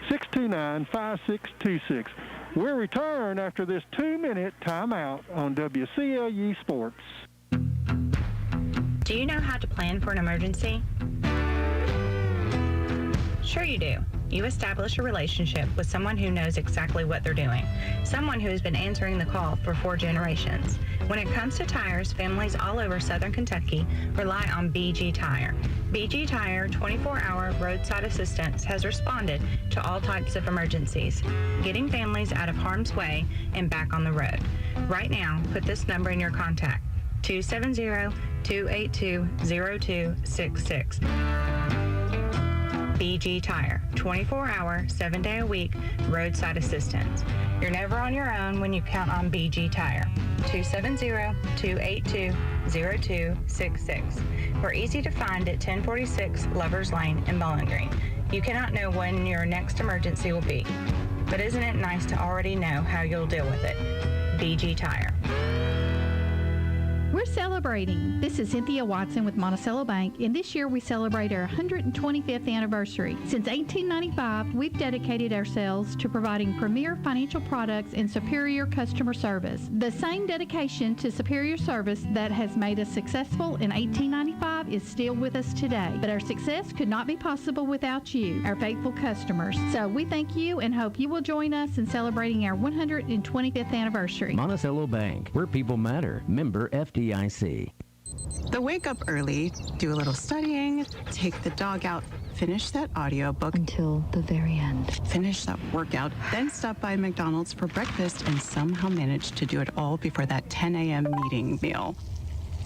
270-629-5626. We'll return after this 2-minute timeout on WCLU Sports. Do you know how to plan for an emergency? Sure you do. You establish a relationship with someone who knows exactly what they're doing, someone who has been answering the call for 4 generations. When it comes to tires, families all over southern Kentucky rely on BG Tire. BG Tire 24-hour roadside assistance has responded to all types of emergencies, getting families out of harm's way and back on the road. Right now, put this number in your contact, 270-282-0266. BG Tire, 24-hour, 7-day-a-week roadside assistance. You're never on your own when you count on BG Tire. 270-282-0266. We're easy to find at 1046 Lovers Lane in Bowling Green. You cannot know when your next emergency will be, but isn't it nice to already know how you'll deal with it? BG Tire. We're celebrating. This is Cynthia Watson with Monticello Bank, and this year we celebrate our 125th anniversary. Since 1895, we've dedicated ourselves to providing premier financial products and superior customer service. The same dedication to superior service that has made us successful in 1895 is still with us today, but our success could not be possible without you, our faithful customers. So we thank you and hope you will join us in celebrating our 125th anniversary. Monticello Bank, where people matter. Member FDIC. The wake up early, do a little studying, take the dog out, finish that audiobook until the very end, finish that workout, then stop by McDonald's for breakfast and somehow manage to do it all before that 10 a.m. meeting meal.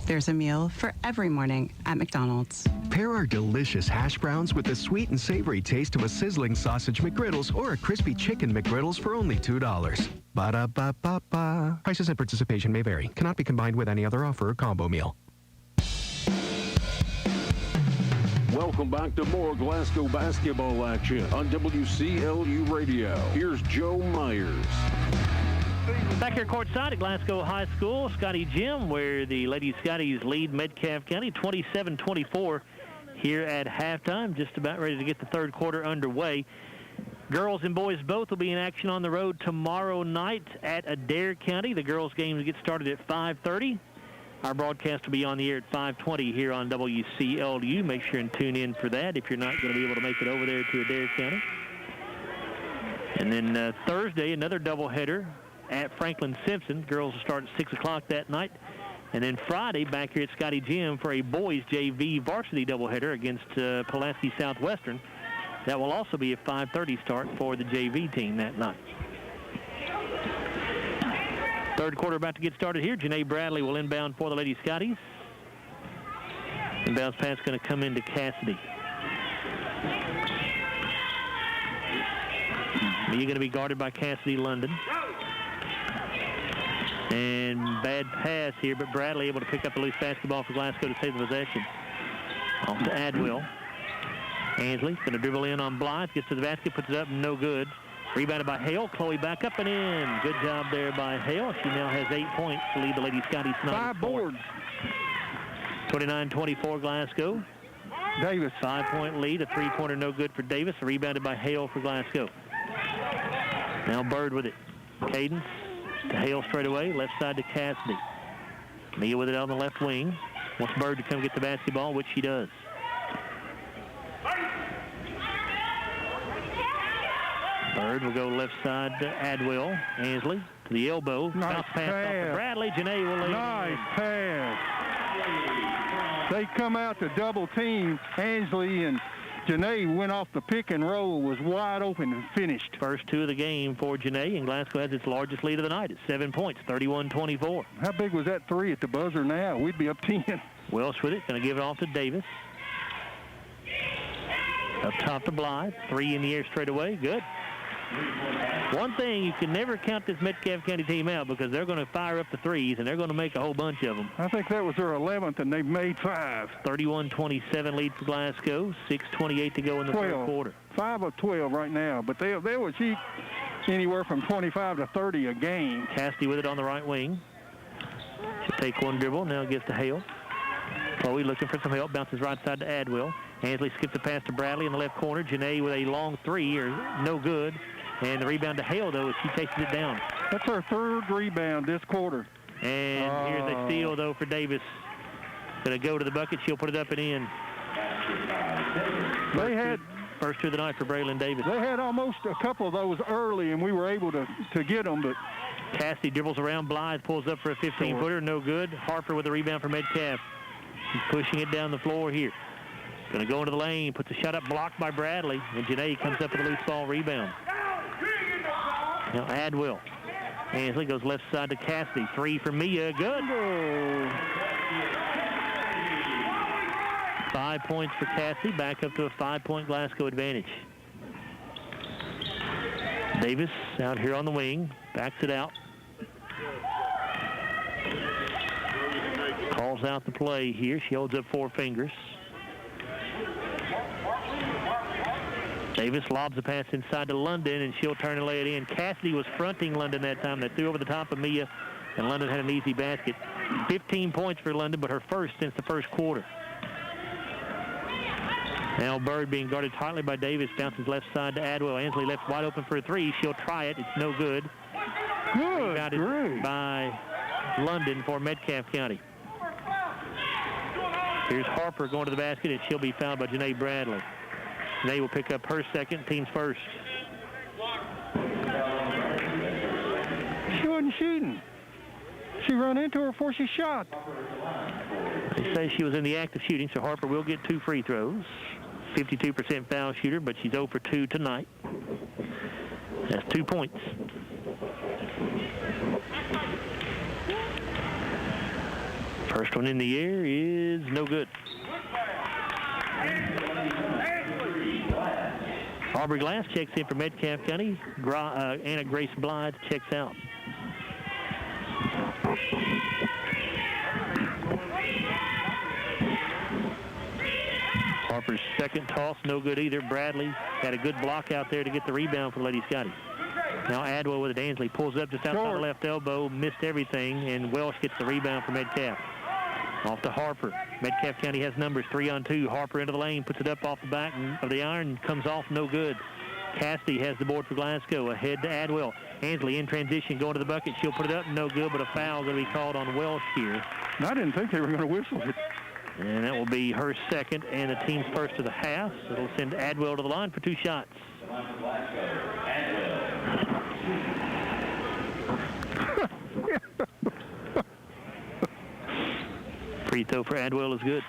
There's a meal for every morning at McDonald's. Pair our delicious hash browns with the sweet and savory taste of a sizzling sausage McGriddles or a crispy chicken McGriddles for only $2. Ba-da-ba-ba-ba. Prices and participation may vary. Cannot be combined with any other offer or combo meal. Welcome back to more Glasgow basketball action on WCLU Radio. Here's Joe Myers. Back here courtside at Glasgow High School, Scottie Gym, where the Lady Scotties lead Metcalfe County 27-24 here at halftime, just about ready to get the third quarter underway. Girls and boys both will be in action on the road tomorrow night at Adair County. The girls' games get started at 5:30. Our broadcast will be on the air at 5:20 here on WCLU. Make sure and tune in for that if you're not going to be able to make it over there to Adair County. And then Thursday, another doubleheader at Franklin Simpson. Girls will start at 6 o'clock that night. And then Friday, back here at Scottie Gym for a boys JV varsity doubleheader against Pulaski Southwestern. That will also be a 5:30 start for the JV team that night. Third quarter about to get started here. Janae Bradley will inbound for the Lady Scotties. Inbounds pass going to come into Cassidy. You're going to be guarded by Cassidy London. And bad pass here, but Bradley able to pick up the loose basketball for Glasgow to save the possession. Off to Adwell. Ansley going to dribble in on Blythe, gets to the basket, puts it up, no good. Rebounded by Hale. Chloe back up and in. Good job there by Hale. She now has 8 points to lead the Lady Scotties tonight. 5 boards. 29-24 Glasgow. Davis. 5-point lead. A three-pointer no good for Davis. Rebounded by Hale for Glasgow. Now Bird with it. Cadence to Hale straight away. Left side to Cassidy. Mia with it on the left wing. Wants Bird to come get the basketball, which she does. Bird will go left side to Adwell. Ansley to the elbow. Nice Bounce pass off to Bradley. Janae will lay Nice pass. They come out to double team Ansley, and Janae went off the pick and roll, was wide open and finished. First two of the game for Janae, and Glasgow has its largest lead of the night at 7 points, 31-24. How big was that three at the buzzer now? We'd be up 10. Welsh with it, going to give it off to Davis. Up top to Blythe, three in the air straight away, good. One thing, you can never count this Metcalfe County team out because they're going to fire up the threes, and they're going to make a whole bunch of them. I think that was their 11th, and they've made 5. 31-27 lead for Glasgow, 6:28 to go in the third quarter. 5 of 12 right now, but they will cheat anywhere from 25 to 30 a game. Cassidy with it on the right wing. She'll take one dribble, now gives to Hale. Chloe looking for some help, bounces right side to Adwell. Ansley skips a pass to Bradley in the left corner. Janae with a long three, or no good. And the rebound to Hale, though, as she chases it down. That's her third rebound this quarter. And here's a steal, though, for Davis. Going to go to the bucket. She'll put it up and in. First two of the night for Braylon Davis. They had almost a couple of those early, and we were able to get them, but Cassidy dribbles around. Blythe pulls up for a 15-footer. No good. Harper with a rebound for Metcalfe. He's pushing it down the floor here. Going to go into the lane. Puts a shot up, blocked by Bradley. And Janae comes up with a loose ball rebound. Now Adwell. Ansley goes left side to Cassidy. Three for Mia. Good. 5 points for Cassidy. Back up to a 5-point Glasgow advantage. Davis out here on the wing. Backs it out. Calls out the play here. She holds up 4 fingers. Davis lobs a pass inside to London, and she'll turn and lay it in. Cassidy was fronting London that time. They threw over the top of Mia, and London had an easy basket. 15 points for London, but her first since the first quarter. Now Bird being guarded tightly by Davis. Bounces left side to Adwell. Ansley left wide open for a three. She'll try it. It's no good. Rebounded by London for Metcalfe County. Here's Harper going to the basket, and she'll be fouled by Janae Bradley. Janae will pick up her second, team's first. She wasn't shooting. She ran into her before she shot. They say she was in the act of shooting, so Harper will get 2 free throws. 52% foul shooter, but she's 0 for 2 tonight. That's 2 points. First one in the air is no good. Aubrey Glass checks in for Metcalfe County. Anna Grace Blythe checks out. Harper's second toss, no good either. Bradley had a good block out there to get the rebound for Lady Scottie. Now Adwell with it. Ansley pulls up just outside the left elbow, missed everything, and Welsh gets the rebound for Metcalfe. Off to Harper. Metcalfe County has numbers 3-on-2. Harper into the lane, puts it up off the back of the iron, comes off, no good. Cassidy has the board for Glasgow. Ahead to Adwell. Ansley in transition, going to the bucket. She'll put it up, no good, but a foul going to be called on Welsh here. I didn't think they were going to whistle it. And that will be her second and the team's first of the half. So it'll send Adwell to the line for 2 shots. Free throw for Adwell is good.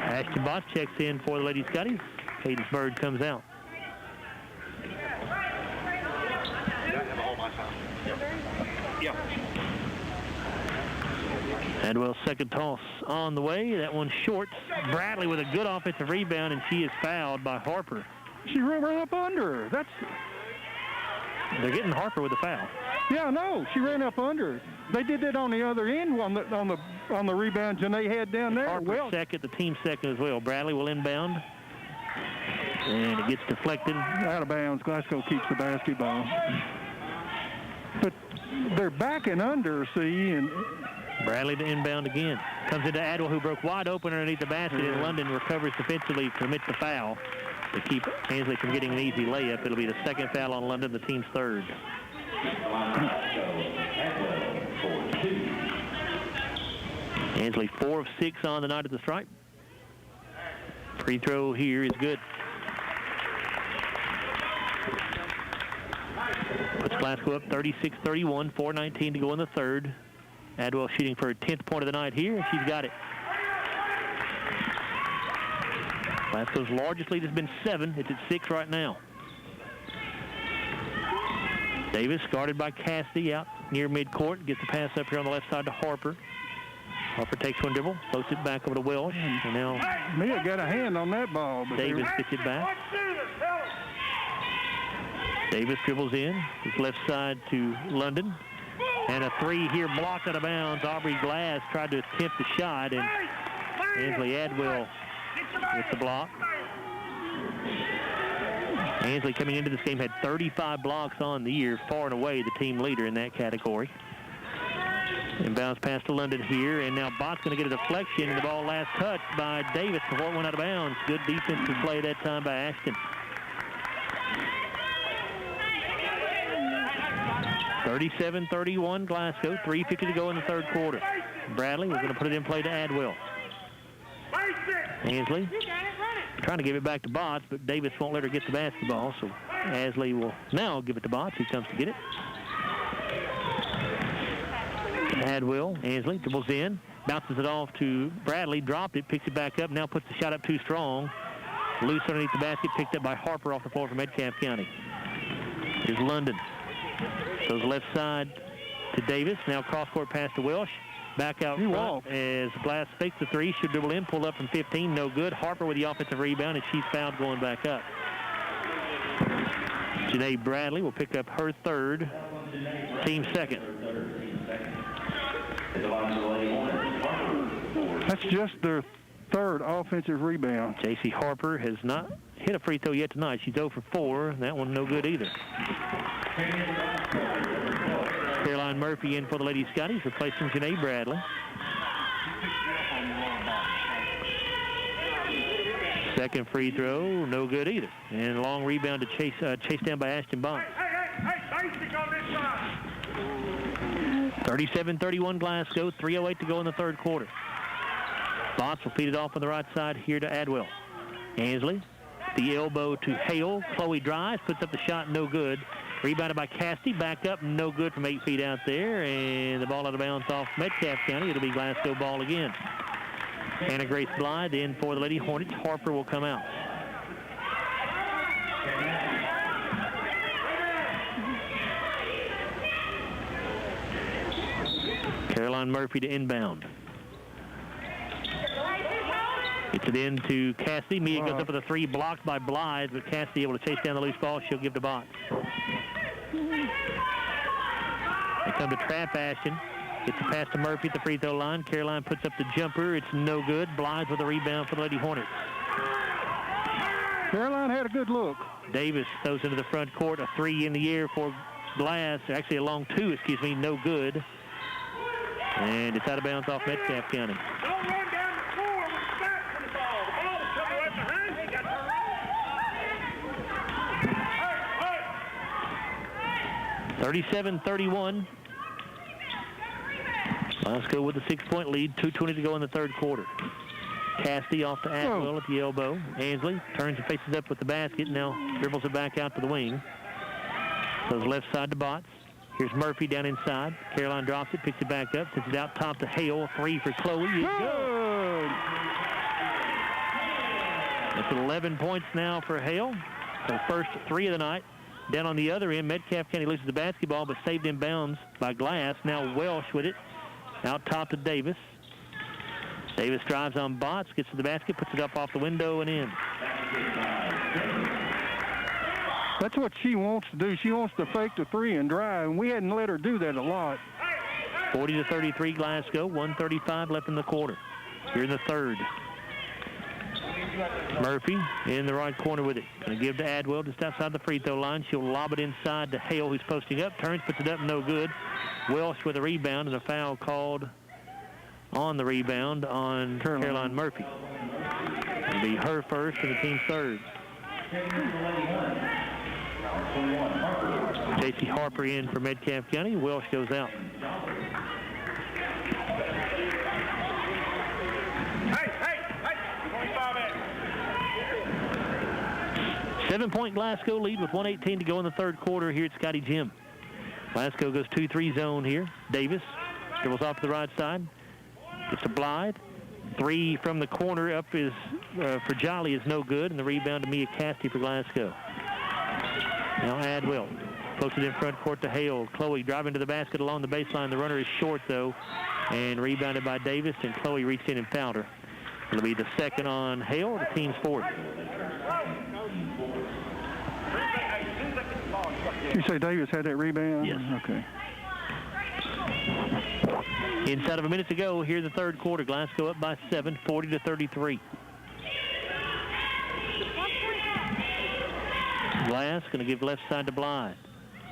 Ashton Botts checks in for the Lady Scotties. Hayden Bird comes out. Adwell's second toss on the way. That one's short. Bradley with a good offensive rebound, and she is fouled by Harper. She ran up under her. They're getting Harper with a foul. Yeah, no, she ran up under her. They did that on the other end on the rebound Janae had down there. Harper's second, the team's second as well. Bradley will inbound. And it gets deflected. Out of bounds. Glasgow keeps the basketball. But they're backing under, see, and Bradley to inbound again. Comes into Adwell, who broke wide open underneath the basket, and London recovers defensively, commits the foul to keep Ansley from getting an easy layup. It'll be the second foul on London, the team's third. Ansley 4 of 6 on the night at the stripe. Free throw here is good. Puts Glasgow up 36-31, 4:19 to go in the third. Adwell shooting for her 10th point of the night here, and she's got it. Glasgow's largest lead has been 7. It's at 6 right now. Davis guarded by Cassidy out near midcourt. Gets the pass up here on the left side to Harper. Harper takes one dribble, floats it back over to Welsh. And now Mia got a hand on that ball. But Davis gets it back. Davis dribbles in. His left side to London. And a three here blocked out of bounds. Aubrey Glass tried to attempt the shot, and Ansley Adwell with the block. Ansley coming into this game had 35 blocks on the year, far and away the team leader in that category. Inbounds pass to London here, and now Bott's going to get a deflection, and the ball last touched by Davis before it went out of bounds. Good defensive play that time by Ashton. 37-31 Glasgow, 3:50 to go in the third quarter. Bradley was going to put it in play to Adwell. Ansley trying to give it back to Botts, but Davis won't let her get the basketball, so Ansley will now give it to Botts. He comes to get it. Adwell, Ansley dribbles in, bounces it off to Bradley, dropped it, picks it back up, now puts the shot up too strong. Loose underneath the basket, picked up by Harper off the floor from Metcalfe County. Here's London. Goes left side to Davis. Now cross-court pass to Welsh. Back out front as Glass fakes the three. Should dribble in, pull up from 15. No good. Harper with the offensive rebound, and she's fouled going back up. Janae Bradley will pick up her third, team second. That's just their third offensive rebound. J.C. Harper has not hit a free throw yet tonight. She's 0 for 4. That one no good either. Caroline Murphy in for the Lady Scotties, replacing Janae Bradley. Second free throw, no good either. And a long rebound to chase down by Ashton Botts. 37-31 Glasgow, 3:08 to go in the third quarter. Botts will feed it off on the right side here to Adwell. Ansley, the elbow to Hale. Chloe drives, puts up the shot, no good. Rebounded by Cassidy, back up, no good from 8 feet out there, and the ball out of bounds off Metcalfe County. It'll be Glasgow ball again. Hannah Grace Blythe in for the Lady Hornets. Harper will come out. Caroline Murphy to inbound. Gets it in to Cassidy. Mia goes up with a three, blocked by Blythe, but Cassidy able to chase down the loose ball. She'll give to Botts. They come to trap Ashton. Gets the pass to Murphy at the free throw line. Caroline puts up the jumper. It's no good. Blythe with a rebound for the Lady Hornets. Caroline had a good look. Davis throws into the front court. A three in the air for Glass. Actually a long two, excuse me. No good. And it's out of bounds off Metcalfe County. Don't run down the floor with the back to the ball. The ball will come right behind you. Hey, 37-31. Glasgow with a 6-point lead. 2:20 to go in the third quarter. Cassidy off to Atwell at the elbow. Ansley turns and faces up with the basket. Now dribbles it back out to the wing. Goes left side to Botts. Here's Murphy down inside. Caroline drops it, picks it back up, sends it out top to Hale. Three for Chloe. Good. That's 11 points now for Hale. Her first three of the night. Down on the other end, Metcalfe County loses the basketball, but saved in bounds by Glass. Now Welsh with it. Out top to Davis. Davis drives on Botts, gets to the basket, puts it up off the window and in. That's what she wants to do. She wants to fake the three and drive, and we hadn't let her do that a lot. 40-33 Glasgow, 1:35 left in the quarter. Here in the third. Murphy in the right corner with it. Going to give to Adwell just outside the free throw line. She'll lob it inside to Hale, who's posting up. Turns, puts it up, no good. Welsh with a rebound, and a foul called on the rebound on Caroline Murphy. It'll be her first and the team's third. J.C. Harper in for Metcalfe County. Welsh goes out. 7-point Glasgow lead with 1:18 to go in the third quarter here at Scottie Gym. Glasgow goes 2-3 zone here. Davis dribbles off to the right side. Gets to Blythe. 3 from the corner up is for Jolly is no good, and the rebound to Mia Cassidy for Glasgow. Now Adwell floats it in front court to Hale. Chloe driving to the basket along the baseline. The runner is short, though, and rebounded by Davis, and Chloe reached in and fouled her. It'll be the second on Hale, the team's fourth. You say Davis had that rebound? Yes. Okay. Inside of a minute to go here in the third quarter. Glasgow up by 7, 40-33. Glass going to give left side to Blythe.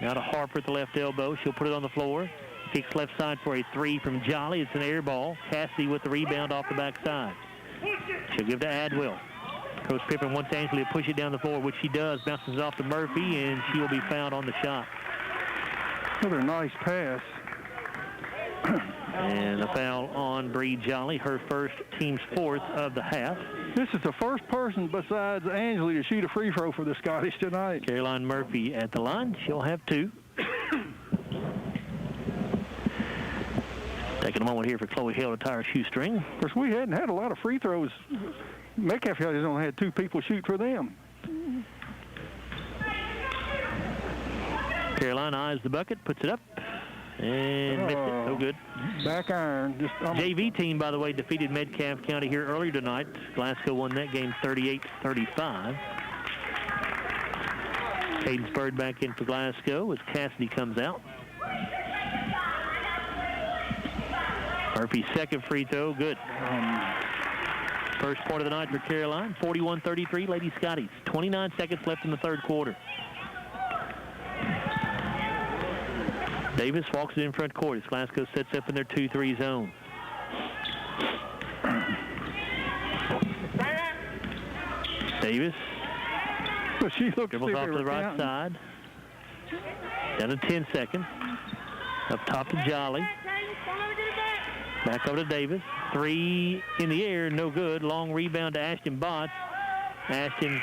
Now to Harper at the left elbow. She'll put it on the floor. Kicks left side for a 3 from Jolly. It's an air ball. Cassidy with the rebound off the backside. She'll give to Adwell. Coach Pippen wants Angela to push it down the floor, which she does. Bounces off to Murphy, and she will be fouled on the shot. Another nice pass. And a foul on Bree Jolly, her first, team's fourth of the half. This is the first person besides Angela to shoot a free throw for the Scottish tonight. Caroline Murphy at the line. She'll have 2. Taking a moment here for Chloe Hale to tie her shoestring. Of course, we hadn't had a lot of free throws. Metcalfe has only had 2 people shoot for them. Caroline eyes the bucket, puts it up, and missed it. No good. Back iron. JV team, by the way, defeated Metcalfe County here earlier tonight. Glasgow won that game 38-35. Hayden spurred back in for Glasgow as Cassidy comes out. Murphy's second free throw, good. First point of the night for Caroline, 41-33, Lady Scotties. 29 seconds left in the third quarter. Davis walks it in front court as Glasgow sets up in their 2-3 zone. Davis dribbles off to the right side. Down to 10 seconds. Up top to Jolly. Back over to Davis. 3 in the air, no good. Long rebound to Ashton Botts. Ashton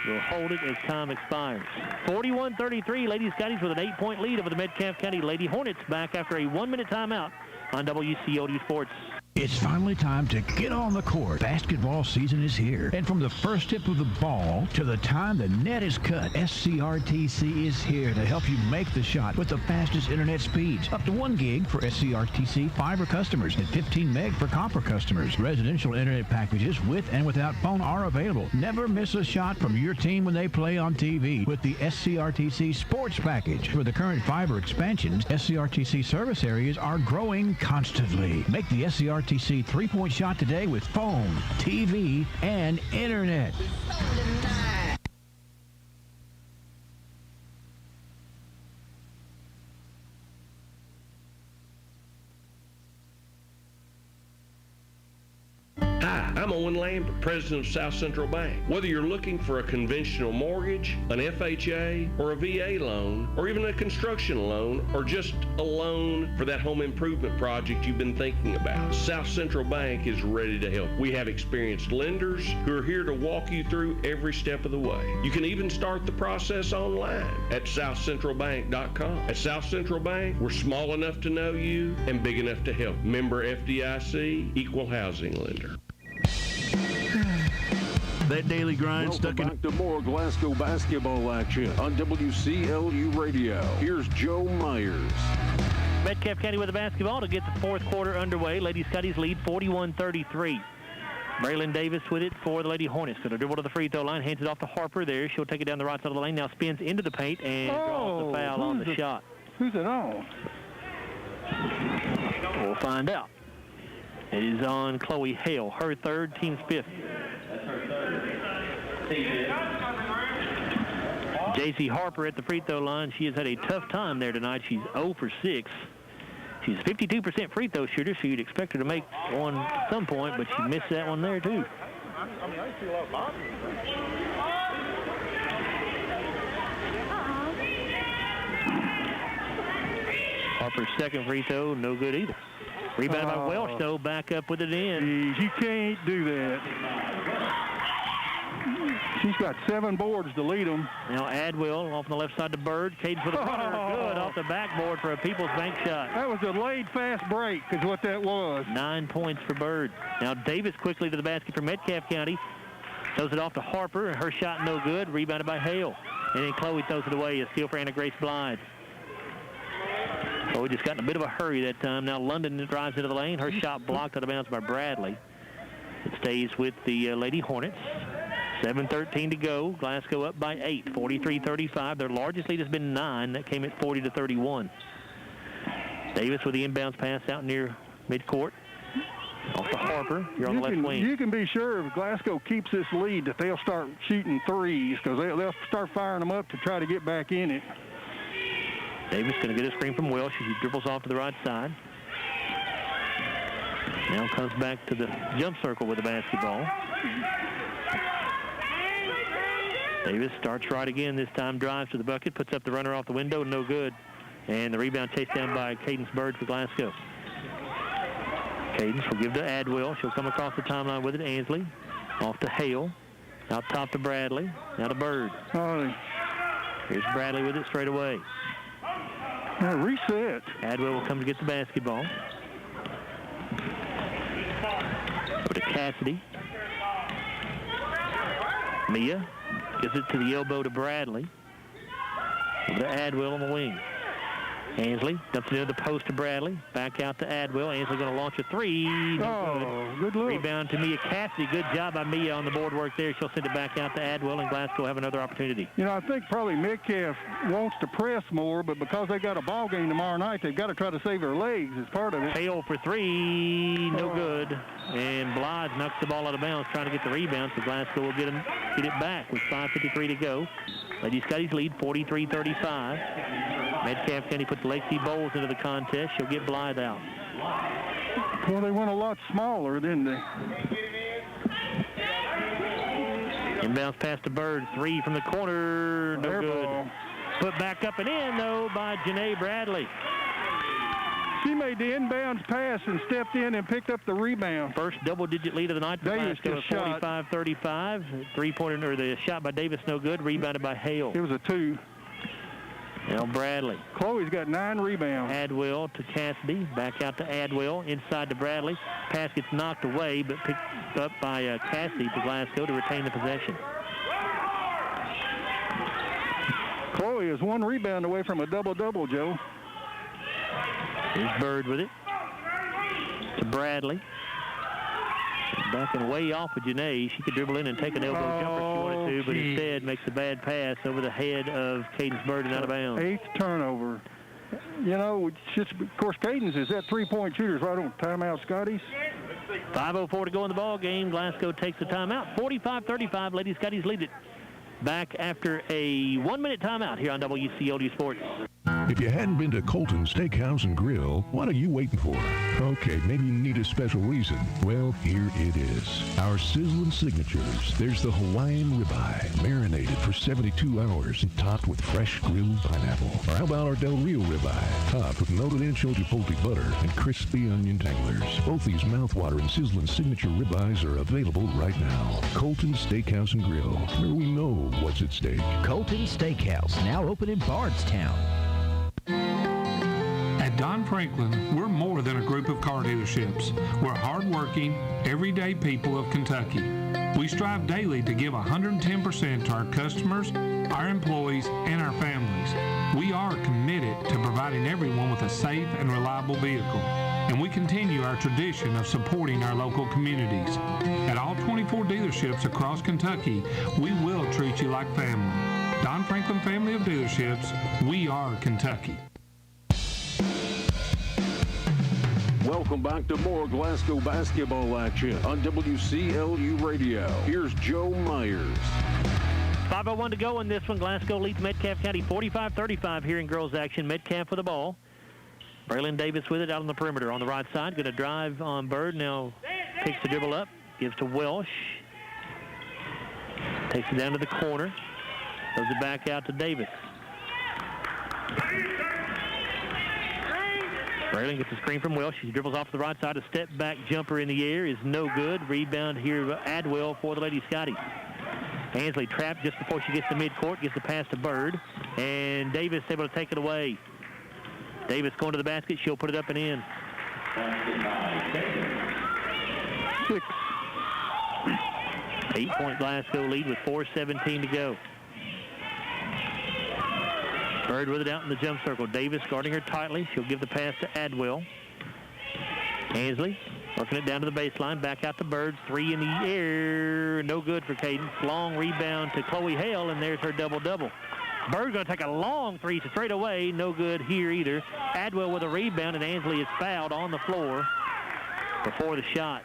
will hold it as time expires. 41-33, Lady Scotties with an 8-point lead over the Metcalfe County Lady Hornets, back after a 1-minute timeout on WCLU Sports. It's finally time to get on the court. Basketball season is here. And from the first tip of the ball to the time the net is cut, SCRTC is here to help you make the shot with the fastest internet speeds. Up to 1 gig for SCRTC fiber customers and 15 meg for copper customers. Residential internet packages with and without phone are available. Never miss a shot from your team when they play on TV with the SCRTC Sports Package. For the current fiber expansions, SCRTC service areas are growing constantly. Make the SCRTC 3-point shot today with phone, TV, and internet. Hi, I'm Owen Lambert, President of South Central Bank. Whether you're looking for a conventional mortgage, an FHA, or a VA loan, or even a construction loan, or just a loan for that home improvement project you've been thinking about, South Central Bank is ready to help. We have experienced lenders who are here to walk you through every step of the way. You can even start the process online at southcentralbank.com. At South Central Bank, we're small enough to know you and big enough to help. Member FDIC, equal housing lender. That daily grind stuck in. Back to more Glasgow basketball action on WCLU Radio. Here's Joe Myers. Metcalfe County with the basketball to get the fourth quarter underway. Lady Scotties lead 41-33. Braylon Davis with it for the Lady Hornets. Going to dribble to the free throw line, hands it off to Harper there. She'll take it down the right side of the lane. Now spins into the paint and draws the foul on the shot. Who's it on? We'll find out. It is on Chloe Hale, her third, team's fifth. J.C. Harper at the free throw line. She has had a tough time there tonight. She's 0 for 6. She's a 52% free throw shooter, so you'd expect her to make one at some point, but she missed that one there, too. Harper's second free throw, no good either. Rebound by Welch, though, back up with it in. You can't do that. She's got 7 boards to lead them. Now Adwell off on the left side to Bird. Cadence with a runner. Good off the backboard for a People's Bank shot. That was a laid fast break is what that was. 9 points for Bird. Now Davis quickly to the basket for Metcalfe County. Throws it off to Harper, and her shot no good. Rebounded by Hale. And then Chloe throws it away. A steal for Anna Grace Blythe. Chloe just got in a bit of a hurry that time. Now London drives into the lane. Her shot blocked out of bounds by Bradley. It stays with the Lady Hornets. 7:13 to go. Glasgow up by 8, 43-35. Their largest lead has been 9. That came at 40-31. Davis with the inbounds pass out near midcourt. Off to Harper. You're on the left wing. You can be sure if Glasgow keeps this lead that they'll start shooting threes because they'll start firing them up to try to get back in it. Davis going to get a screen from Welsh. She dribbles off to the right side. Now comes back to the jump circle with the basketball. Davis starts right again. This time drives to the bucket, puts up the runner off the window, no good. And the rebound chased down by Cadence Bird for Glasgow. Cadence will give to Adwell. She'll come across the timeline with it. Ansley off to Hale. Out top to Bradley. Now to Bird. Here's Bradley with it straight away. Reset. Adwell will come to get the basketball. Over to Cassidy. Mia gives it to the elbow to Bradley. Over to Adwell on the wing. Ansley dumps it into the post to Bradley. Back out to Adwell. Ansley going to launch a three. Good look. Rebound to Mia Cassidy. Good job by Mia on the board work there. She'll send it back out to Adwell, and Glasgow have another opportunity. You know, I think probably Metcalfe wants to press more, but because they got a ball game tomorrow night, they've got to try to save their legs as part of it. Hale for three. No good. And Blythe knocks the ball out of bounds trying to get the rebound, so Glasgow will get it back with 5:53 to go. Lady Scotty's lead 43-35. Metcalfe County puts Lacey Bowles into the contest. She'll get Blythe out. Well, they went a lot smaller, didn't they? Inbounds pass to Bird. Three from the corner. No good. Put back up and in, though, by Janae Bradley. She made the inbounds pass and stepped in and picked up the rebound. First double-digit lead of the night for Glasgow, 45-35. Three-pointer, or the shot by Davis, no good. Rebounded by Hale. It was a 2. Now Bradley. Chloe's got 9 rebounds. Adwell to Cassidy. Back out to Adwell. Inside to Bradley. Pass gets knocked away, but picked up by Cassidy to Glasgow to retain the possession. Chloe is 1 rebound away from a double-double, Joe. Here's Bird with it. To Bradley. Backing way off of Janae. She could dribble in and take an elbow jumper if she wanted to, but instead makes a bad pass over the head of Cadence Bird and out of bounds. 8th turnover. You know, of course, Cadence is that three-point shooters right on timeout, Scotties. 5:04 to go in the ball game. Glasgow takes the timeout. 45-35. Lady Scotties lead it. Back after a 1-minute timeout here on WCLU Sports. If you hadn't been to Colton Steakhouse and Grill, what are you waiting for? Okay, maybe you need a special reason. Well, here it is. Our sizzling signatures. There's the Hawaiian ribeye, marinated for 72 hours and topped with fresh grilled pineapple. Or how about our Del Rio ribeye, topped with melted-in chipotle butter and crispy onion tanglers. Both these mouth-watering sizzling signature ribeyes are available right now. Colton Steakhouse and Grill, where we know what's at stake. Colton Steakhouse, now open in Bardstown. At Don Franklin, we're more than a group of car dealerships. We're hardworking, everyday people of Kentucky. We strive daily to give 110% to our customers, our employees, and our families. We are committed to providing everyone with a safe and reliable vehicle, and we continue our tradition of supporting our local communities. At all 24 dealerships across Kentucky, we will treat you like family. Don Franklin Family of Dealerships, we are Kentucky. Welcome back to more Glasgow basketball action on WCLU Radio. Here's Joe Myers. 5:01 to go in this one. Glasgow leads Metcalfe County 45-35 here in girls action. Metcalfe with the ball. Braylon Davis with it out on the perimeter on the right side. Going to drive on Bird. Now takes the dribble up. Gives to Welsh. Takes it down to the corner. Throws it back out to Davis. Braylon gets the screen from Welsh. She dribbles off to the right side. A step-back jumper in the air is no good. Rebound here, Adwell for the Lady Scotties. Ansley trapped just before she gets to midcourt, gets the pass to Bird, and Davis able to take it away. Davis going to the basket. She'll put it up and in. 6. 8-point Glasgow lead with 4:17 to go. Bird with it out in the jump circle. Davis guarding her tightly. She'll give the pass to Adwell. Ansley working it down to the baseline. Back out to Bird. 3 in the air. No good for Cadence. Long rebound to Chloe Hale, and there's her double-double. Bird going to take a long three straight away. No good here either. Adwell with a rebound, and Ansley is fouled on the floor before the shot.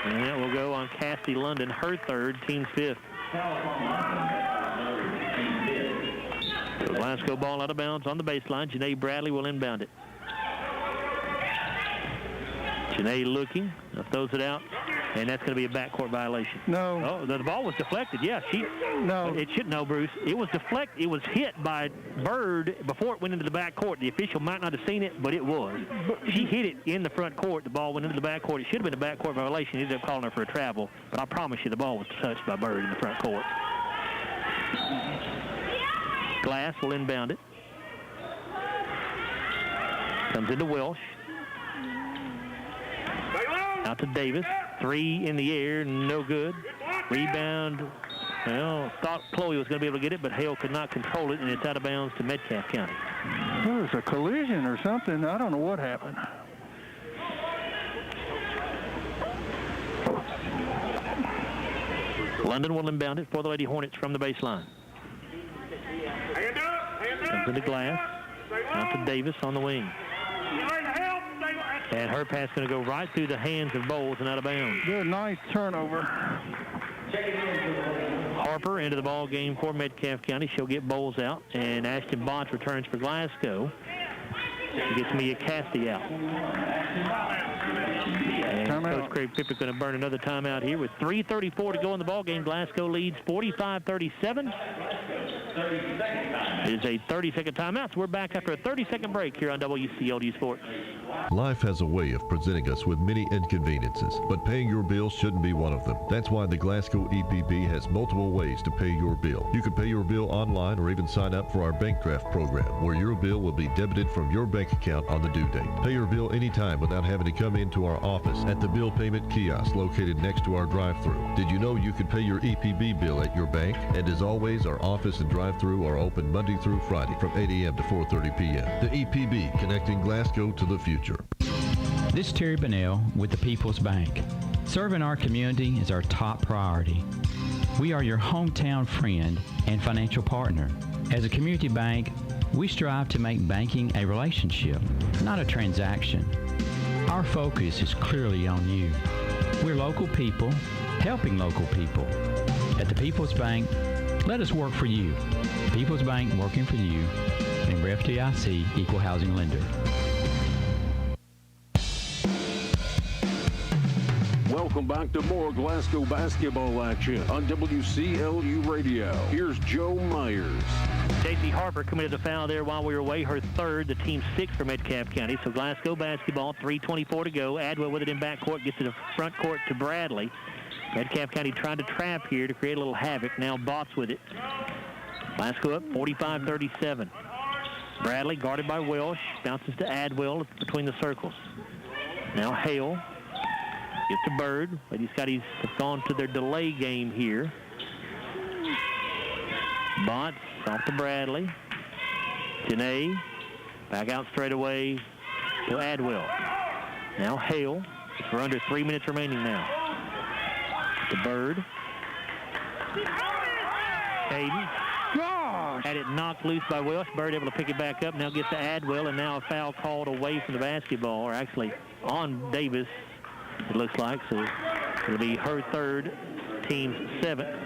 And that will go on Cassie London, her third, team's 5th. So Glasgow ball out of bounds on the baseline. Janae Bradley will inbound it. Janae looking, throws it out, and that's going to be a backcourt violation. No. Oh, the ball was deflected. Yeah, No. It should. No, Bruce. It was deflected. It was hit by Bird before it went into the backcourt. The official might not have seen it, but it was. She hit it in the front court. The ball went into the backcourt. It should have been a backcourt violation. He ended up calling her for a travel, but I promise you the ball was touched by Bird in the front court. Glass will inbound it. Comes into Welsh. Out to Davis. 3 in the air, no good. Rebound. Well, thought Chloe was going to be able to get it, but Hale could not control it, and it's out of bounds to Metcalfe County. There was a collision or something. I don't know what happened. London will inbound it for the Lady Hornets from the baseline. Comes into Glass. Out to Davis on the wing. And her pass going to go right through the hands of Bowles and out of bounds. Good, nice turnover. Harper into the ball game for Metcalfe County. She'll get Bowles out, and Ashton Botts returns for Glasgow. She gets Mia Cassidy out. And Coach Craig Pippert going to burn another timeout here with 3:34 to go in the ball game. Glasgow leads 45-37. It is a 30-second timeout, so we're back after a 30-second break here on WCLU Sports. Life has a way of presenting us with many inconveniences, but paying your bill shouldn't be one of them. That's why the Glasgow EPB has multiple ways to pay your bill. You can pay your bill online or even sign up for our bank draft program, where your bill will be debited from your bank account on the due date. Pay your bill anytime without having to come into our office at the bill payment kiosk located next to our drive-thru. Did you know you could pay your EPB bill at your bank? And as always, our office and drive-thru are open Monday through Friday from 8 a.m. to 4:30 p.m. The EPB, connecting Glasgow to the future. This is Terry Bunnell with the People's Bank. Serving our community is our top priority. We are your hometown friend and financial partner. As a community bank, we strive to make banking a relationship, not a transaction. Our focus is clearly on you. We're local people, helping local people. At the People's Bank, let us work for you. People's Bank, working for you. Member FDIC, Equal Housing Lender. Welcome back to more Glasgow basketball action on WCLU Radio. Here's Joe Myers. J.C. Harper committed a foul there while we were away, her third, the team 6 for Metcalfe County. So Glasgow basketball, 3:24 to go. Adwell with it in backcourt, gets to the front court to Bradley. Metcalfe County trying to trap here to create a little havoc. Now Botts with it. Glasgow up 45-37. Bradley guarded by Welsh, bounces to Adwell between the circles. Now Hale. Gets to Bird. Lady Scotties have gone to their delay game here. Botts off to Bradley. Janae back out straight away to Adwell. Now Hale. We're under 3 minutes remaining now. To Bird. Hayden. Gosh! Had it knocked loose by Welsh. Bird able to pick it back up. Now gets to Adwell, and now a foul called away from the basketball, or actually on Davis. It looks like, so it'll be her third, team's 7th.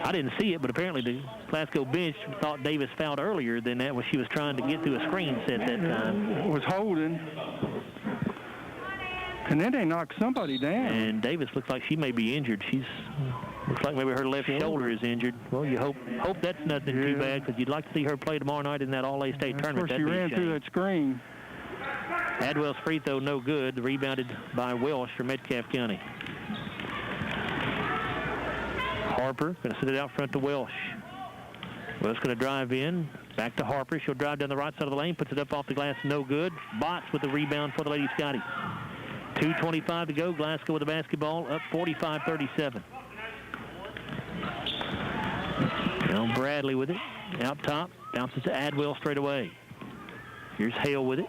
I didn't see it, but apparently the Glasgow bench thought Davis fouled earlier than that when she was trying to get through a screen set that time. It was holding. And then they knocked somebody down. And Davis looks like she may be injured. Looks like maybe her left shoulder is injured. Well, you hope that's nothing too bad, because you'd like to see her play tomorrow night in that All-A State tournament. Of course, she ran through that screen. Adwell's free throw no good. Rebounded by Welsh for Metcalfe County. Harper going to send it out front to Welsh. Welsh going to drive in. Back to Harper. She'll drive down the right side of the lane. Puts it up off the glass. No good. Botts with the rebound for the Lady Scotties. 2:25 to go. Glasgow with the basketball. Up 45-37. Now Bradley with it. Out top. Bounces to Adwell straight away. Here's Hale with it.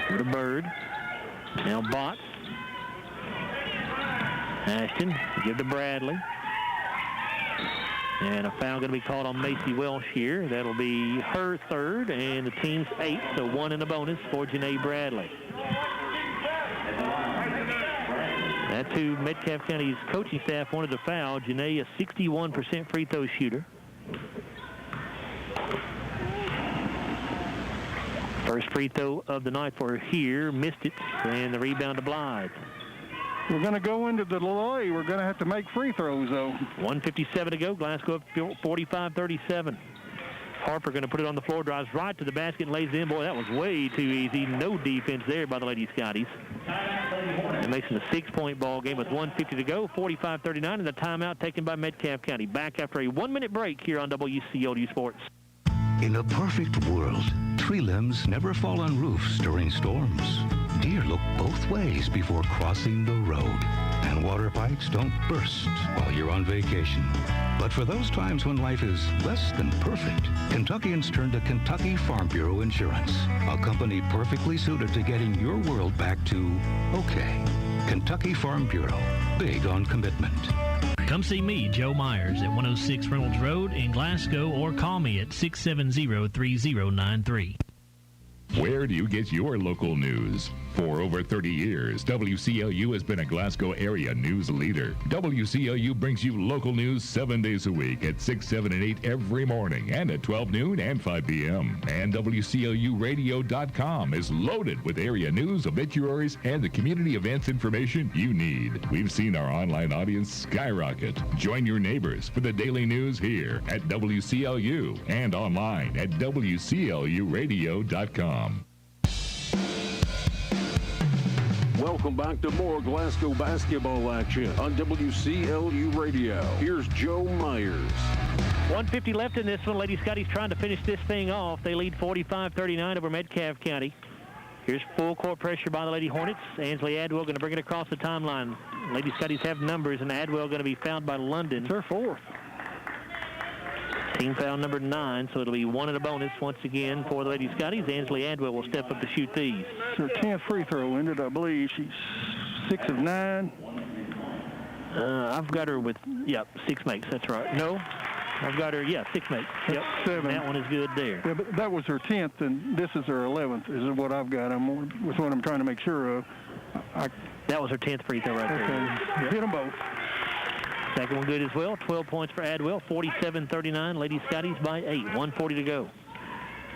For the Bird. Now Botts. Ashton. Give to Bradley. And a foul going to be called on Macy Welsh here. That'll be her third and the team's 8th, so 1 in a bonus for Janae Bradley. That's who Metcalfe County's coaching staff wanted to foul. Janae, a 61% free throw shooter. First free throw of the night for her here. Missed it, and the rebound to Blythe. We're going to go into the delay. We're going to have to make free throws, though. 1:57 to go. Glasgow up 45-37. Harper going to put it on the floor, drives right to the basket and lays in. Boy, that was way too easy. No defense there by the Lady Scotties. It makes it a 6-point ball game with 1:50 to go. 45-39, and the timeout taken by Metcalfe County. Back after a 1-minute break here on WCLU Sports. In a perfect world, tree limbs never fall on roofs during storms. Deer look both ways before crossing the road. And water pipes don't burst while you're on vacation. But for those times when life is less than perfect, Kentuckians turn to Kentucky Farm Bureau Insurance, a company perfectly suited to getting your world back to okay. Kentucky Farm Bureau, big on commitment. Come see me, Joe Myers, at 106 Reynolds Road in Glasgow, or call me at 670-3093. Where do you get your local news? For over 30 years, WCLU has been a Glasgow area news leader. WCLU brings you local news 7 days a week at 6, 7, and 8 every morning, and at 12 noon and 5 p.m. And WCLUradio.com is loaded with area news, obituaries, and the community events information you need. We've seen our online audience skyrocket. Join your neighbors for the daily news here at WCLU and online at WCLUradio.com. Welcome back to more Glasgow basketball action on WCLU Radio. Here's Joe Myers. 1:50 left in this one. Lady Scotty's trying to finish this thing off. They lead 45-39 over Metcalfe County. Here's full court pressure by the Lady Hornets. Ansley Adwell going to bring it across the timeline. Lady Scotties have numbers, and Adwell going to be fouled by London. It's her fourth. Team foul number 9, so it'll be 1 and a bonus once again for the Lady Scotties. Ansley Adwell will step up to shoot these. It's her 10th free throw ended, I believe. She's 6 of 9. I've got her with, 6 makes. That's right. No, I've got her, 6 makes. Yep, 7. That one is good there. Yeah, but that was her 10th, and this is her 11th, is what I've got. With what I'm trying to make sure of. That was her 10th free throw right there. Yep. Hit them both. Second one good as well. 12 points for Adwell. 47-39. Lady Scotties by 8. 1:40 to go.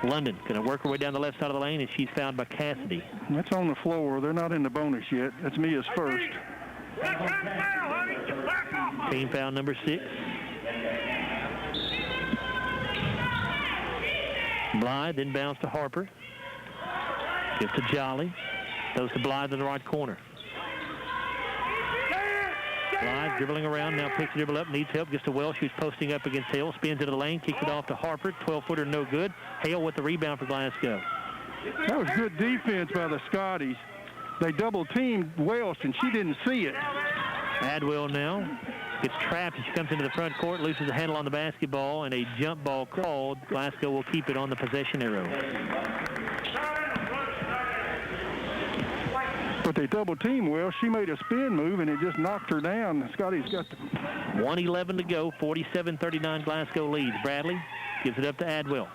London going to work her way down the left side of the lane, and she's fouled by Cassidy. That's on the floor. They're not in the bonus yet. That's Mia's first. Team foul number 6. Blythe inbounds to Harper. Gives to Jolly. Goes to Blythe in the right corner. Blythe dribbling around, now picks the dribble up, needs help, gets to Welsh, who's posting up against Hale, spins into the lane, kicks it off to Harper, 12-footer, no good. Hale with the rebound for Glasgow. That was good defense by the Scotties. They double-teamed Welsh, and she didn't see it. Adwell now gets trapped, and she comes into the front court, loses the handle on the basketball, and a jump ball called. Glasgow will keep it on the possession arrow. But they double-teamed Welsh. She made a spin move, and it just knocked her down. The Scotties got the... 1:11 to go. 47-39 Glasgow leads. Bradley gives it up to Adwell.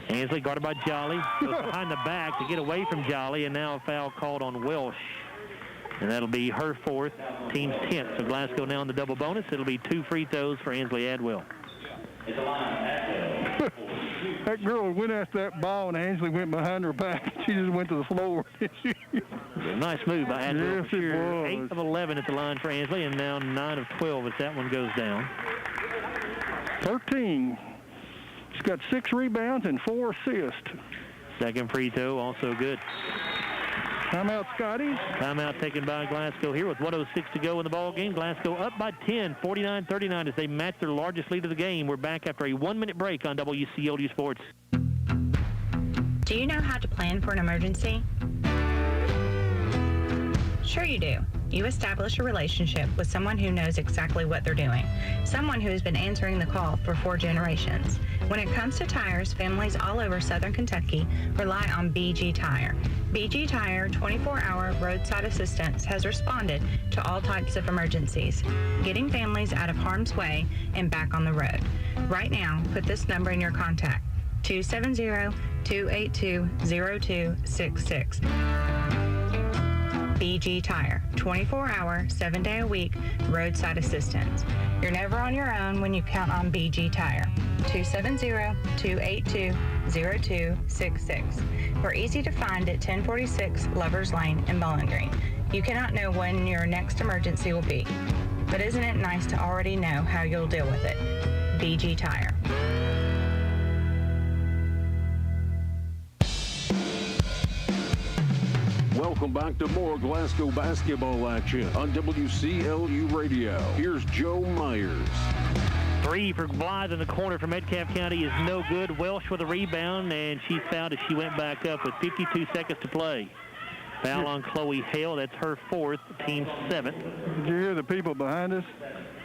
Ansley guarded by Jolly. Goes behind the back to get away from Jolly, and now a foul called on Welsh. And that'll be her 4th, team's 10th. So Glasgow now in the double bonus. It'll be 2 free throws for Ansley Adwell. That girl went after that ball, and Ansley went behind her back. She just went to the floor. Nice move by Adwell. Yes, it was. 8 of 11 at the line for Ansley, and now 9 of 12 as that one goes down. 13. She's got 6 rebounds and 4 assists. Second free throw, also good. Timeout, Scottie. Timeout taken by Glasgow here with 1:06 to go in the ball game. Glasgow up by 10, 49-39 as they match their largest lead of the game. We're back after a 1-minute break on WCLU Sports. Do you know how to plan for an emergency? Sure you do. You establish a relationship with someone who knows exactly what they're doing, someone who has been answering the call for 4 generations. When it comes to tires, families all over southern Kentucky rely on BG Tire. BG Tire 24-hour roadside assistance has responded to all types of emergencies, getting families out of harm's way and back on the road. Right now, put this number in your contact, 270-282-0266. BG Tire, 24-hour, 7-day-a-week roadside assistance. You're never on your own when you count on BG Tire. 270-282-0266. We're easy to find at 1046 Lovers Lane in Bowling Green. You cannot know when your next emergency will be, but isn't it nice to already know how you'll deal with it? BG Tire. Welcome back to more Glasgow basketball action on WCLU Radio. Here's Joe Myers. 3 for Blythe in the corner for Metcalfe County is no good. Welsh with a rebound, and she's fouled as she went back up with 52 seconds to play. Foul on Chloe Hale. That's her 4th, team 7th. Did you hear the people behind us?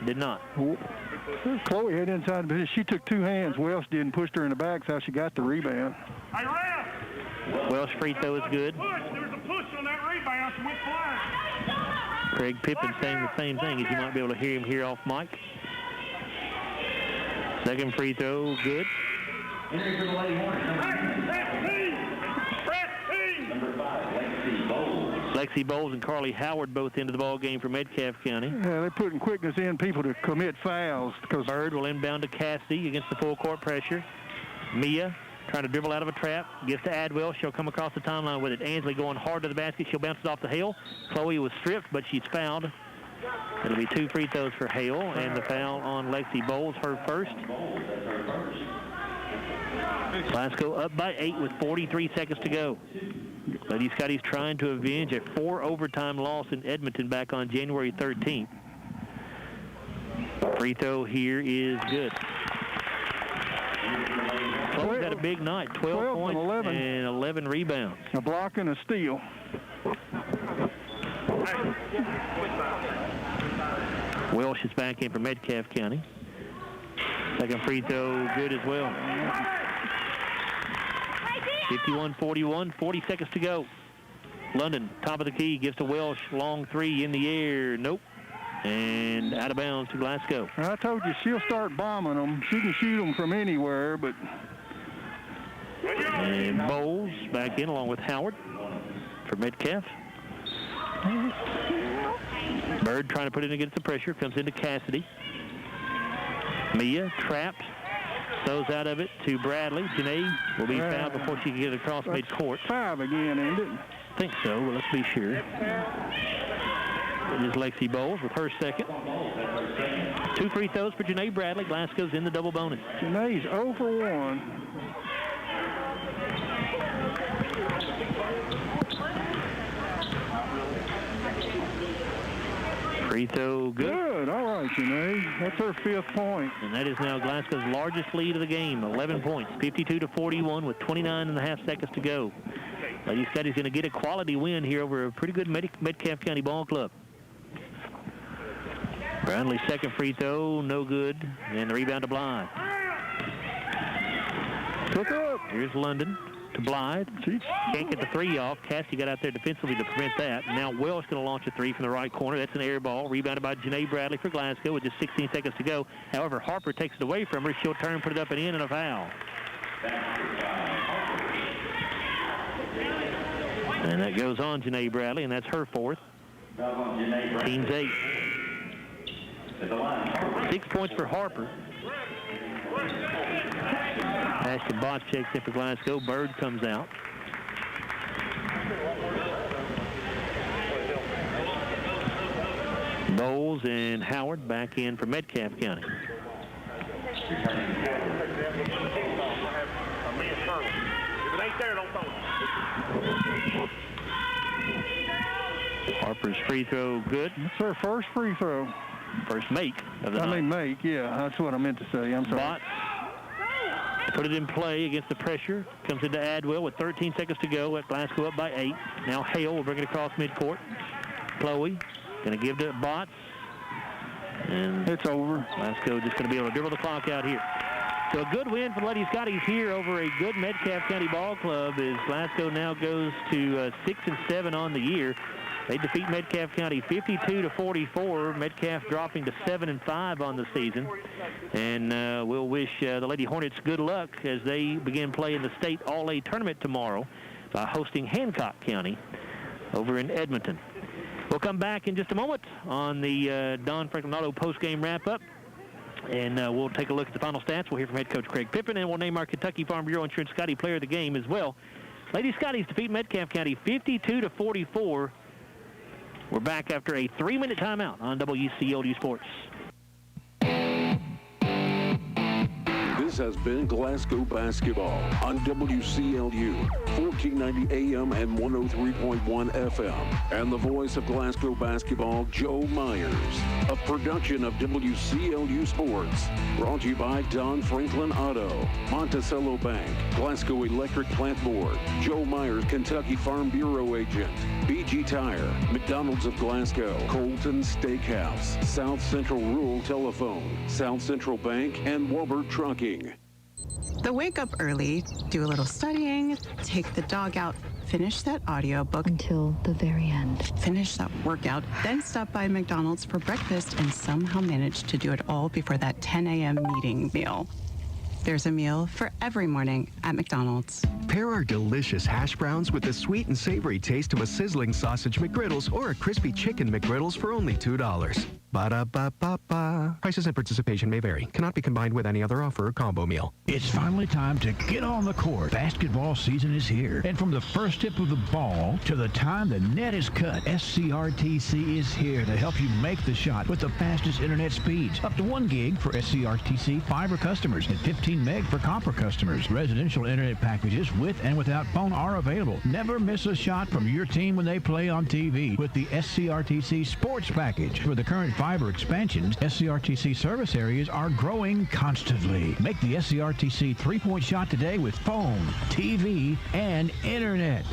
Did not. Chloe had inside the position. She took 2 hands. Welsh didn't push her in the back. That's how she got the rebound. Welsh free throw is good. Craig Pippin saying the same thing, as you might be able to hear him here off mic. Second free throw, good. Lexi Bowles and Carly Howard both into the ball game for Metcalfe County. Yeah, they're putting quickness in people to commit fouls. Bird will inbound to Cassidy against the full court pressure. Mia trying to dribble out of a trap, gives to Adwell. She'll come across the timeline with it. Ansley going hard to the basket. She'll bounce it off to Hale. Chloe was stripped, but she's fouled. It'll be 2 free throws for Hale, and the foul on Lexi Bowles, her first. Glasgow up by 8 with 43 seconds to go. Lady Scotty's trying to avenge a 4 overtime loss in Edmonton back on January 13th. Free throw here is good. Chloe's had a big night, 12 points and 11 rebounds. A block and a steal. Welsh is back in for Metcalfe County. Second free throw good as well. 51-41, 40 seconds to go. London, top of the key, gives to Welsh, long 3 in the air. Nope. And out of bounds to Glasgow. I told you she'll start bombing them. She can shoot them from anywhere, but... And Bowles back in along with Howard for Metcalfe. Bird trying to put it against the pressure. Comes into Cassidy. Mia trapped. Throws out of it to Bradley. Janae will be fouled before she can get across midcourt. 5 again, isn't it? I think so, but let's be sure. It is Lexi Bowles with her second. 2 free throws for Janae Bradley. Glasgow's in the double bonus. Janae's 0 for 1. Free throw good. Good. All right, Janae. That's her 5th point. And that is now Glasgow's largest lead of the game, 11 points, 52-41 with 29.5 seconds to go. Lady Scotty's going to get a quality win here over a pretty good Metcalfe County ball club. Brownlee's second free throw, no good. And the rebound to Blythe. Took up. Here's London to Blythe. Can't get the 3 off. Cassidy got out there defensively to prevent that. Now Welsh going to launch a 3 from the right corner. That's an air ball. Rebounded by Janae Bradley for Glasgow with just 16 seconds to go. However, Harper takes it away from her. She'll turn, put it up and in, and a foul. And that goes on Janae Bradley, and that's her 4th. Team's 8. 6 points for Harper. Ashton Botch checks in for Glasgow. Bird comes out. Bowles and Howard back in for Metcalfe County. If it ain't there, don't throw it. Harper's free throw good. That's her first free throw. First make of the night. I mean make, yeah. That's what I meant to say. I'm sorry. Botts put it in play against the pressure. Comes into Adwell with 13 seconds to go. At Glasgow up by 8. Now Hale will bring it across midcourt. Chloe going to give to Botts. And it's over. Glasgow just going to be able to dribble the clock out here. So a good win for the Lady Scotties here over a good Metcalfe County ball club as Glasgow now goes to 6-7 on the year. They defeat Metcalfe County 52-44. Metcalfe dropping to 7-5 on the season. And we'll wish the Lady Hornets good luck as they begin play in the state All-A tournament tomorrow by hosting Hancock County over in Edmonton. We'll come back in just a moment on the Don Franklin Auto postgame wrap-up. And we'll take a look at the final stats. We'll hear from head coach Craig Pippen, and we'll name our Kentucky Farm Bureau Insurance Scottie Player of the Game as well. Lady Scotties defeat Metcalfe County 52-44. We're back after a 3-minute timeout on WCLU Sports. This has been Glasgow Basketball on WCLU, 1490 AM and 103.1 FM. And the voice of Glasgow Basketball, Joe Myers. A production of WCLU Sports. Brought to you by Don Franklin Auto, Monticello Bank, Glasgow Electric Plant Board, Joe Myers, Kentucky Farm Bureau Agent, BG Tire, McDonald's of Glasgow, Colton Steakhouse, South Central Rural Telephone, South Central Bank, and Walbert Trucking. The wake up early, do a little studying, take the dog out, finish that audiobook until the very end. Finish that workout, then stop by McDonald's for breakfast and somehow manage to do it all before that 10 a.m. meeting meal. There's a meal for every morning at McDonald's. Pair our delicious hash browns with the sweet and savory taste of a sizzling sausage McGriddles or a crispy chicken McGriddles for only $2. Ba-da-ba-ba-ba. Prices and participation may vary. Cannot be combined with any other offer or combo meal. It's finally time to get on the court. Basketball season is here. And from the first tip of the ball to the time the net is cut, SCRTC is here to help you make the shot with the fastest internet speeds. Up to 1 gig for SCRTC fiber customers and 15 meg for copper customers. Residential internet packages with and without phone are available. Never miss a shot from your team when they play on TV with the SCRTC Sports Package. For the current fiber expansions, SCRTC service areas are growing constantly. Make the SCRTC three-point shot today with phone, TV, and internet.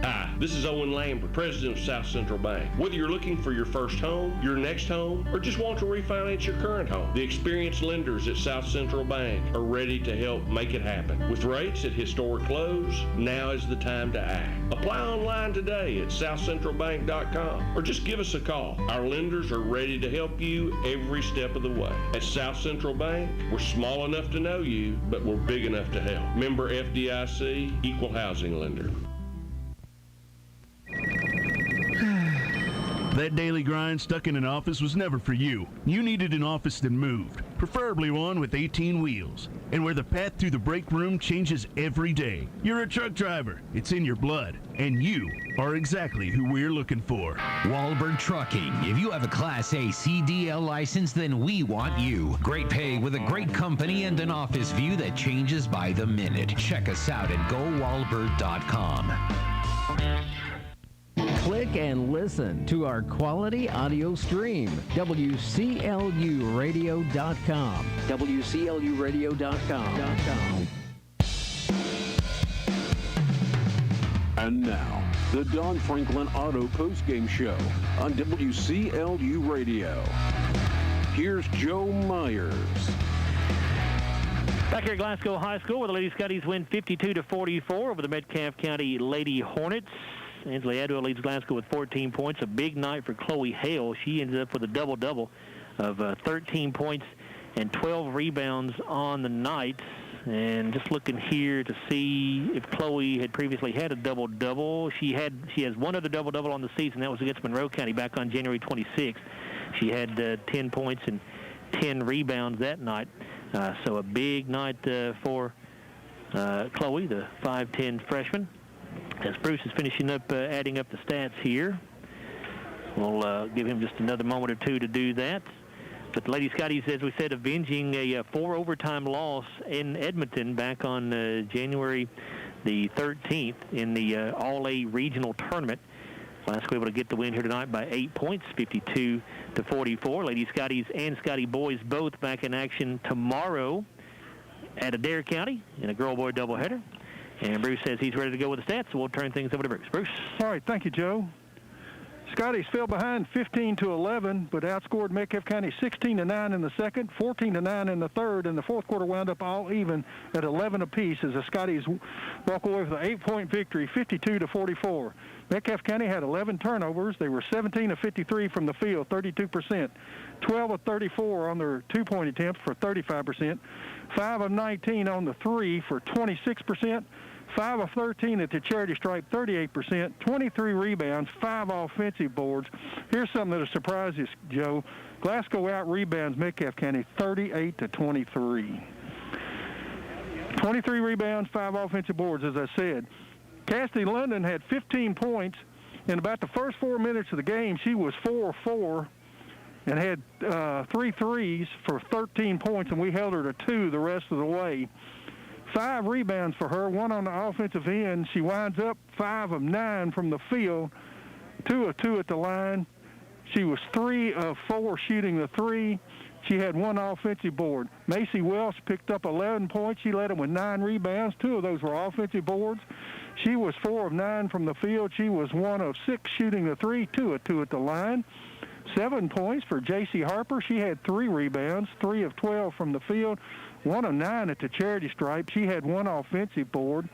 Hi, this is Owen Lambert, president of South Central Bank. Whether you're looking for your first home, your next home, or just want to refinance your current home, the experienced lenders at South Central Bank are ready to help make it happen. With rates at historic lows, now is the time to act. Apply online today at southcentralbank.com or just give us a call. Our lenders are ready to help you every step of the way. At South Central Bank, we're small enough to know you, but we're big enough to help. Member FDIC, Equal Housing Lender. That daily grind stuck in an office was never for you. You needed an office that moved, preferably one with 18 wheels, and where the path through the break room changes every day. You're a truck driver. It's in your blood, and you are exactly who we're looking for. Walbert Trucking. If you have a Class A CDL license, then we want you. Great pay with a great company and an office view that changes by the minute. Check us out at gowalbert.com. Click and listen to our quality audio stream. WCLUradio.com. WCLUradio.com. And now, the Don Franklin Auto Postgame Show on WCLU Radio. Here's Joe Myers. Back here at Glasgow High School, where the Lady Scotties win 52-44 over the Metcalfe County Lady Hornets. Angela Adwell leads Glasgow with 14 points. A big night for Chloe Hale. She ends up with a double-double of 13 points and 12 rebounds on the night. And just looking here to see if Chloe had previously had a double-double. She has one other double-double on the season. That was against Monroe County back on January 26th. She had 10 points and 10 rebounds that night. So a big night for Chloe, the 5'10 freshman. As Bruce is finishing up adding up the stats here, we'll give him just another moment or two to do that. But the Lady Scotties, as we said, avenging a 4-overtime loss in Edmonton back on January the 13th in the All-A regional tournament. Glasgow able to get the win here tonight by 8 points, 52-44. Lady Scotties and Scottie boys both back in action tomorrow at Adair County in a girl-boy doubleheader. And Bruce says he's ready to go with the stats, so we'll turn things over to Bruce. Bruce? All right, thank you, Joe. Scotties fell behind 15-11, but outscored Metcalfe County 16-9 in the second, 14-9 in the third, and the fourth quarter wound up all even at 11 apiece as the Scotties walk away with an 8-point victory, 52-44. Metcalfe County had 11 turnovers. They were 17 of 53 from the field, 32%, 12 of 34 on their two-point attempts for 35%, 5 of 19 on the three for 26%, 5 of 13 at the charity stripe, 38%, 23 rebounds, 5 offensive boards. Here's something that'll surprise you, Joe. Glasgow out-rebounds Metcalfe County 38-23. 23 rebounds, 5 offensive boards, as I said. Cassidy London had 15 points. In about the first 4 minutes of the game, she was 4 of 4 and had 3 threes for 13 points, and we held her to 2 the rest of the way. 5 rebounds for her, 1 on the offensive end. She winds up 5 of 9 from the field, 2 of 2 at the line. She was 3 of 4 shooting the 3. She had 1 offensive board. Macy Welsh picked up 11 points. She led them with 9 rebounds. 2 of those were offensive boards. She was 4 of 9 from the field. She was 1 of 6 shooting the 3, 2 of 2 at the line. 7 points for J.C. Harper. She had 3 rebounds, 3 of 12 from the field, 1 of 9 at the charity stripe. She had 1 offensive board.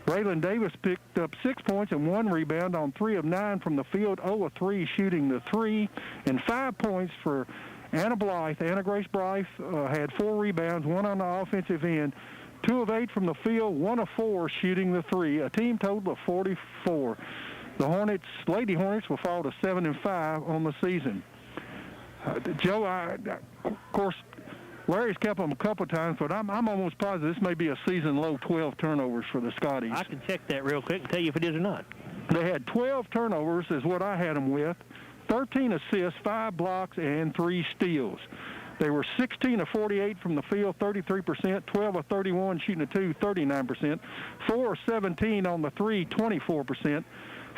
Braylon Davis picked up 6 points and 1 rebound on 3 of 9 from the field, 0 of 3 shooting the 3, and 5 points for Anna Blythe. Anna Grace Blythe had 4 rebounds, 1 on the offensive end, 2 of 8 from the field, 1 of 4 shooting the 3, a team total of 44. The Lady Hornets will fall to 7-5 on the season. Joe, of course, Larry's kept them a couple of times, but I'm almost positive this may be a season low 12 turnovers for the Scotties. I can check that real quick and tell you if it is or not. They had 12 turnovers is what I had them with, 13 assists, 5 blocks, and 3 steals. They were 16 of 48 from the field, 33%, 12 of 31 shooting the 2, 39%, 4 of 17 on the 3, 24%,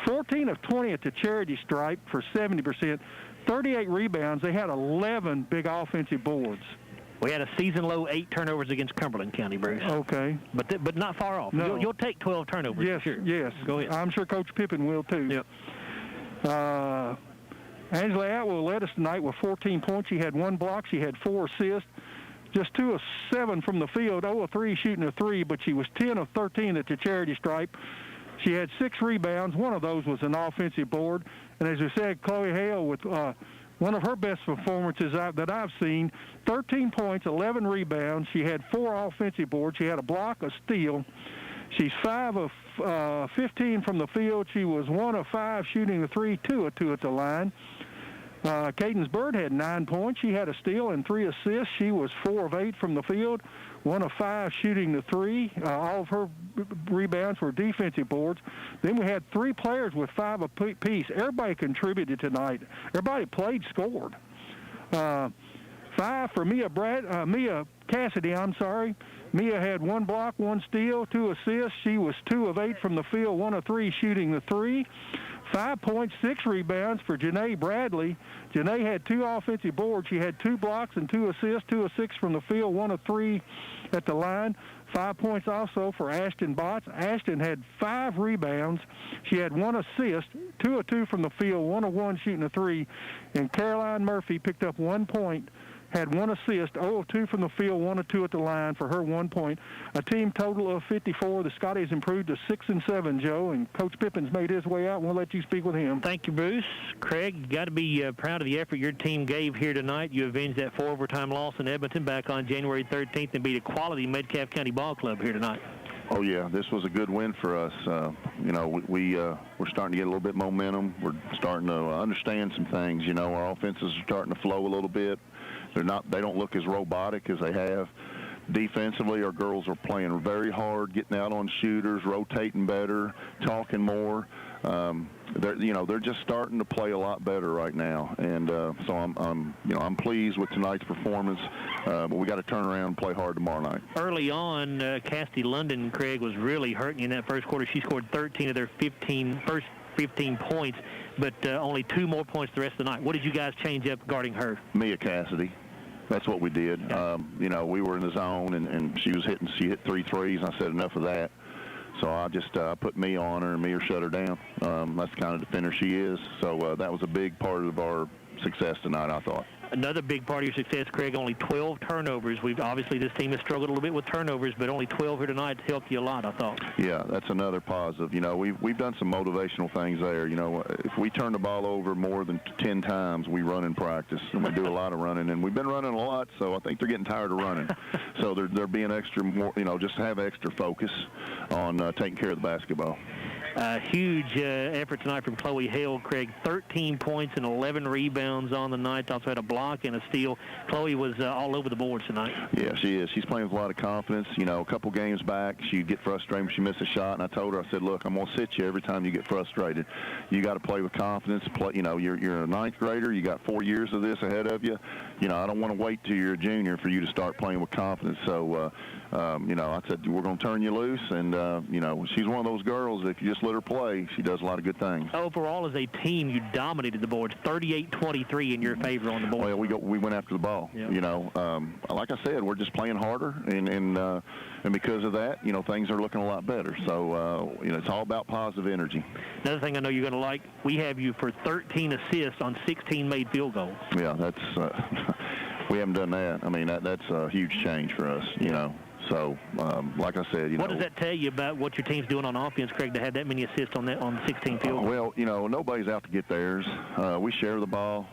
14 of 20 at the charity stripe for 70%, 38 rebounds. They had 11 big offensive boards. We had a season-low 8 turnovers against Cumberland County, Bruce. Okay. But not far off. No. You'll take 12 turnovers. Yes, for sure. Yes. Go ahead. I'm sure Coach Pippin will, too. Yep. Angela Atwell led us tonight with 14 points. She had 1 block. She had 4 assists. Just 2 of 7 from the field, 0 of 3 shooting a 3, but she was 10 of 13 at the charity stripe. She had 6 rebounds. 1 of those was an offensive board. And as we said, Chloe Hale with one of her best performances that I've seen, 13 points, 11 rebounds. She had 4 offensive boards. She had a block, a steal. She's 5 of 15 from the field. She was 1 of 5 shooting the 3, 2 of 2 at the line. Cadence Bird had 9 points. She had a steal and 3 assists. She was 4 of 8 from the field, 1 of 5 shooting the 3. All of her rebounds were defensive boards. Then we had 3 players with 5 apiece. Everybody contributed tonight. Everybody played, scored. 5 for Mia Cassidy, Mia had 1 block, 1 steal, 2 assists. She was 2 of 8 from the field, 1 of 3 shooting the 3. 5 points, 6 rebounds for Janae Bradley. Janae had 2 offensive boards. She had 2 blocks and 2 assists, 2 of 6 from the field, 1 of 3 at the line. 5 points also for Ashton Botts. Ashton had 5 rebounds. She had 1 assist, 2 of 2 from the field, 1 of 1 shooting a 3. And Caroline Murphy picked up 1 point, had 1 assist, 0 of 2 from the field, 1 of 2 at the line for her 1 point. A team total of 54. The Scotties improved to 6-7, Joe, and Coach Pippin's made his way out, and we'll let you speak with him. Thank you, Bruce. Craig, you got to be proud of the effort your team gave here tonight. You avenged that 4-overtime loss in Edmonton back on January 13th and beat a quality Metcalfe County ball club here tonight. Oh, yeah, this was a good win for us. We're starting to get a little bit momentum. We're starting to understand some things. Our offenses are starting to flow a little bit. They don't look as robotic as they have. Defensively, our girls are playing very hard, getting out on shooters, rotating better, talking more. They're just starting to play a lot better right now, and so I'm pleased with tonight's performance. But we got to turn around and play hard tomorrow night. Early on, Cassidy London, Craig, was really hurting in that first quarter. She scored 13 of their first 15 points, but only 2 more points the rest of the night. What did you guys change up guarding her? Mia Cassidy. That's what we did. You know, we were in the zone, and she hit 3 threes, and I said enough of that. So I just put Mia on her, and Mia shut her down. That's the kind of defender she is. So that was a big part of our success tonight, I thought. Another big part of your success, Craig, only 12 turnovers. Obviously this team has struggled a little bit with turnovers, but only 12 here tonight helped you a lot, I thought. Yeah, that's another positive. You know, we've done some motivational things there. You know, if we turn the ball over more than 10 times, we run in practice, and we do a lot of running. And we've been running a lot, so I think they're getting tired of running. So they're being extra more, you know, just have extra focus on taking care of the basketball. Huge effort tonight from Chloe Hale, Craig. 13 points and 11 rebounds on the night. Also had a block and a steal. Chloe was all over the boards tonight. Yeah, she is. She's playing with a lot of confidence. You know, a couple games back, she'd get frustrated when she missed a shot, and I told her, I said, look, I'm going to sit you every time you get frustrated. You got to play with confidence. You know, you're a ninth grader. You got 4 years of this ahead of you. You know, I don't want to wait till you're a junior for you to start playing with confidence. So, you know, I said, we're going to turn you loose. And, you know, she's one of those girls, if you just let her play, she does a lot of good things. Overall, as a team, you dominated the boards, 38-23 in your favor on the board. Well, we went after the ball. Yep. You know, like I said, we're just playing harder, and because of that, you know, things are looking a lot better. So, you know, it's all about positive energy. Another thing I know you're going to like, we have you for 13 assists on 16 made field goals. Yeah, that's we haven't done that. I mean, that's a huge change for us, you know. So, like I said, what does that tell you about what your team's doing on offense, Craig, to have that many assists on 16 field goals? Well, you know, nobody's out to get theirs. We share the ball.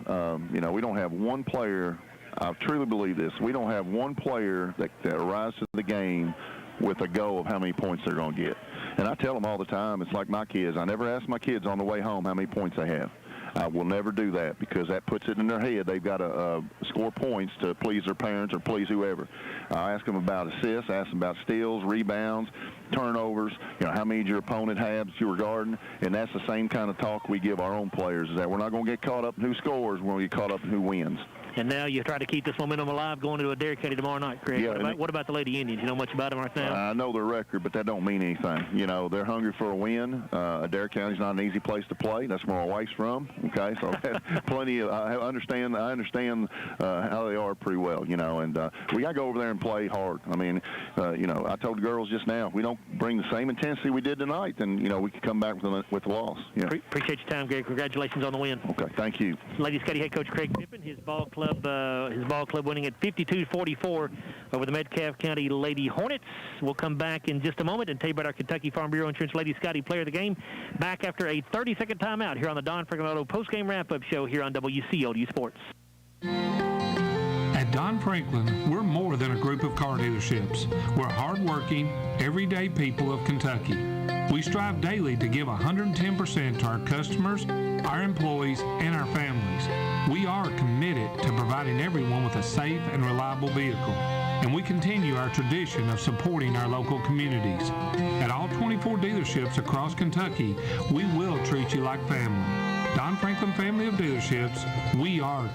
You know, we don't have one player. I truly believe this. We don't have one player that arrives to the game with a goal of how many points they're going to get. And I tell them all the time, it's like my kids. I never ask my kids on the way home how many points they have. I will never do that because that puts it in their head. They've got to score points to please their parents or please whoever. I ask them about assists, ask them about steals, rebounds, turnovers, you know, how many did your opponent have that you were guarding, and that's the same kind of talk we give our own players, is that we're not going to get caught up in who scores, we're going to get caught up in who wins. And now you try to keep this momentum alive going to Adair County tomorrow night, Craig. Yeah, what about the Lady Indians? You know much about them right now? I know their record, but that don't mean anything. You know, they're hungry for a win. Adair County's not an easy place to play. That's where my wife's from. Okay, so plenty of. I understand how they are pretty well. You know, and we got to go over there and play hard. I mean, you know, I told the girls just now, if we don't bring the same intensity we did tonight, then you know we can come back with a loss. Yeah. Appreciate your time, Greg. Congratulations on the win. Okay, thank you. Lady Scottie head coach Craig Pippen, his ball club winning at 52-44 over the Metcalfe County Lady Hornets. We'll come back in just a moment and tell you about our Kentucky Farm Bureau Insurance Lady Scottie player of the game. Back after a 30-second timeout here on the Don Franklin Auto postgame wrap-up show here on WCLU Sports. At Don Franklin, we're more than a group of car dealerships. We're hardworking, everyday people of Kentucky. We strive daily to give 110% to our customers, our employees, and our families. We are committed to providing everyone with a safe and reliable vehicle, and we continue our tradition of supporting our local communities. At all 24 dealerships across Kentucky, we will treat you like family. Don Franklin Family of Dealerships, we are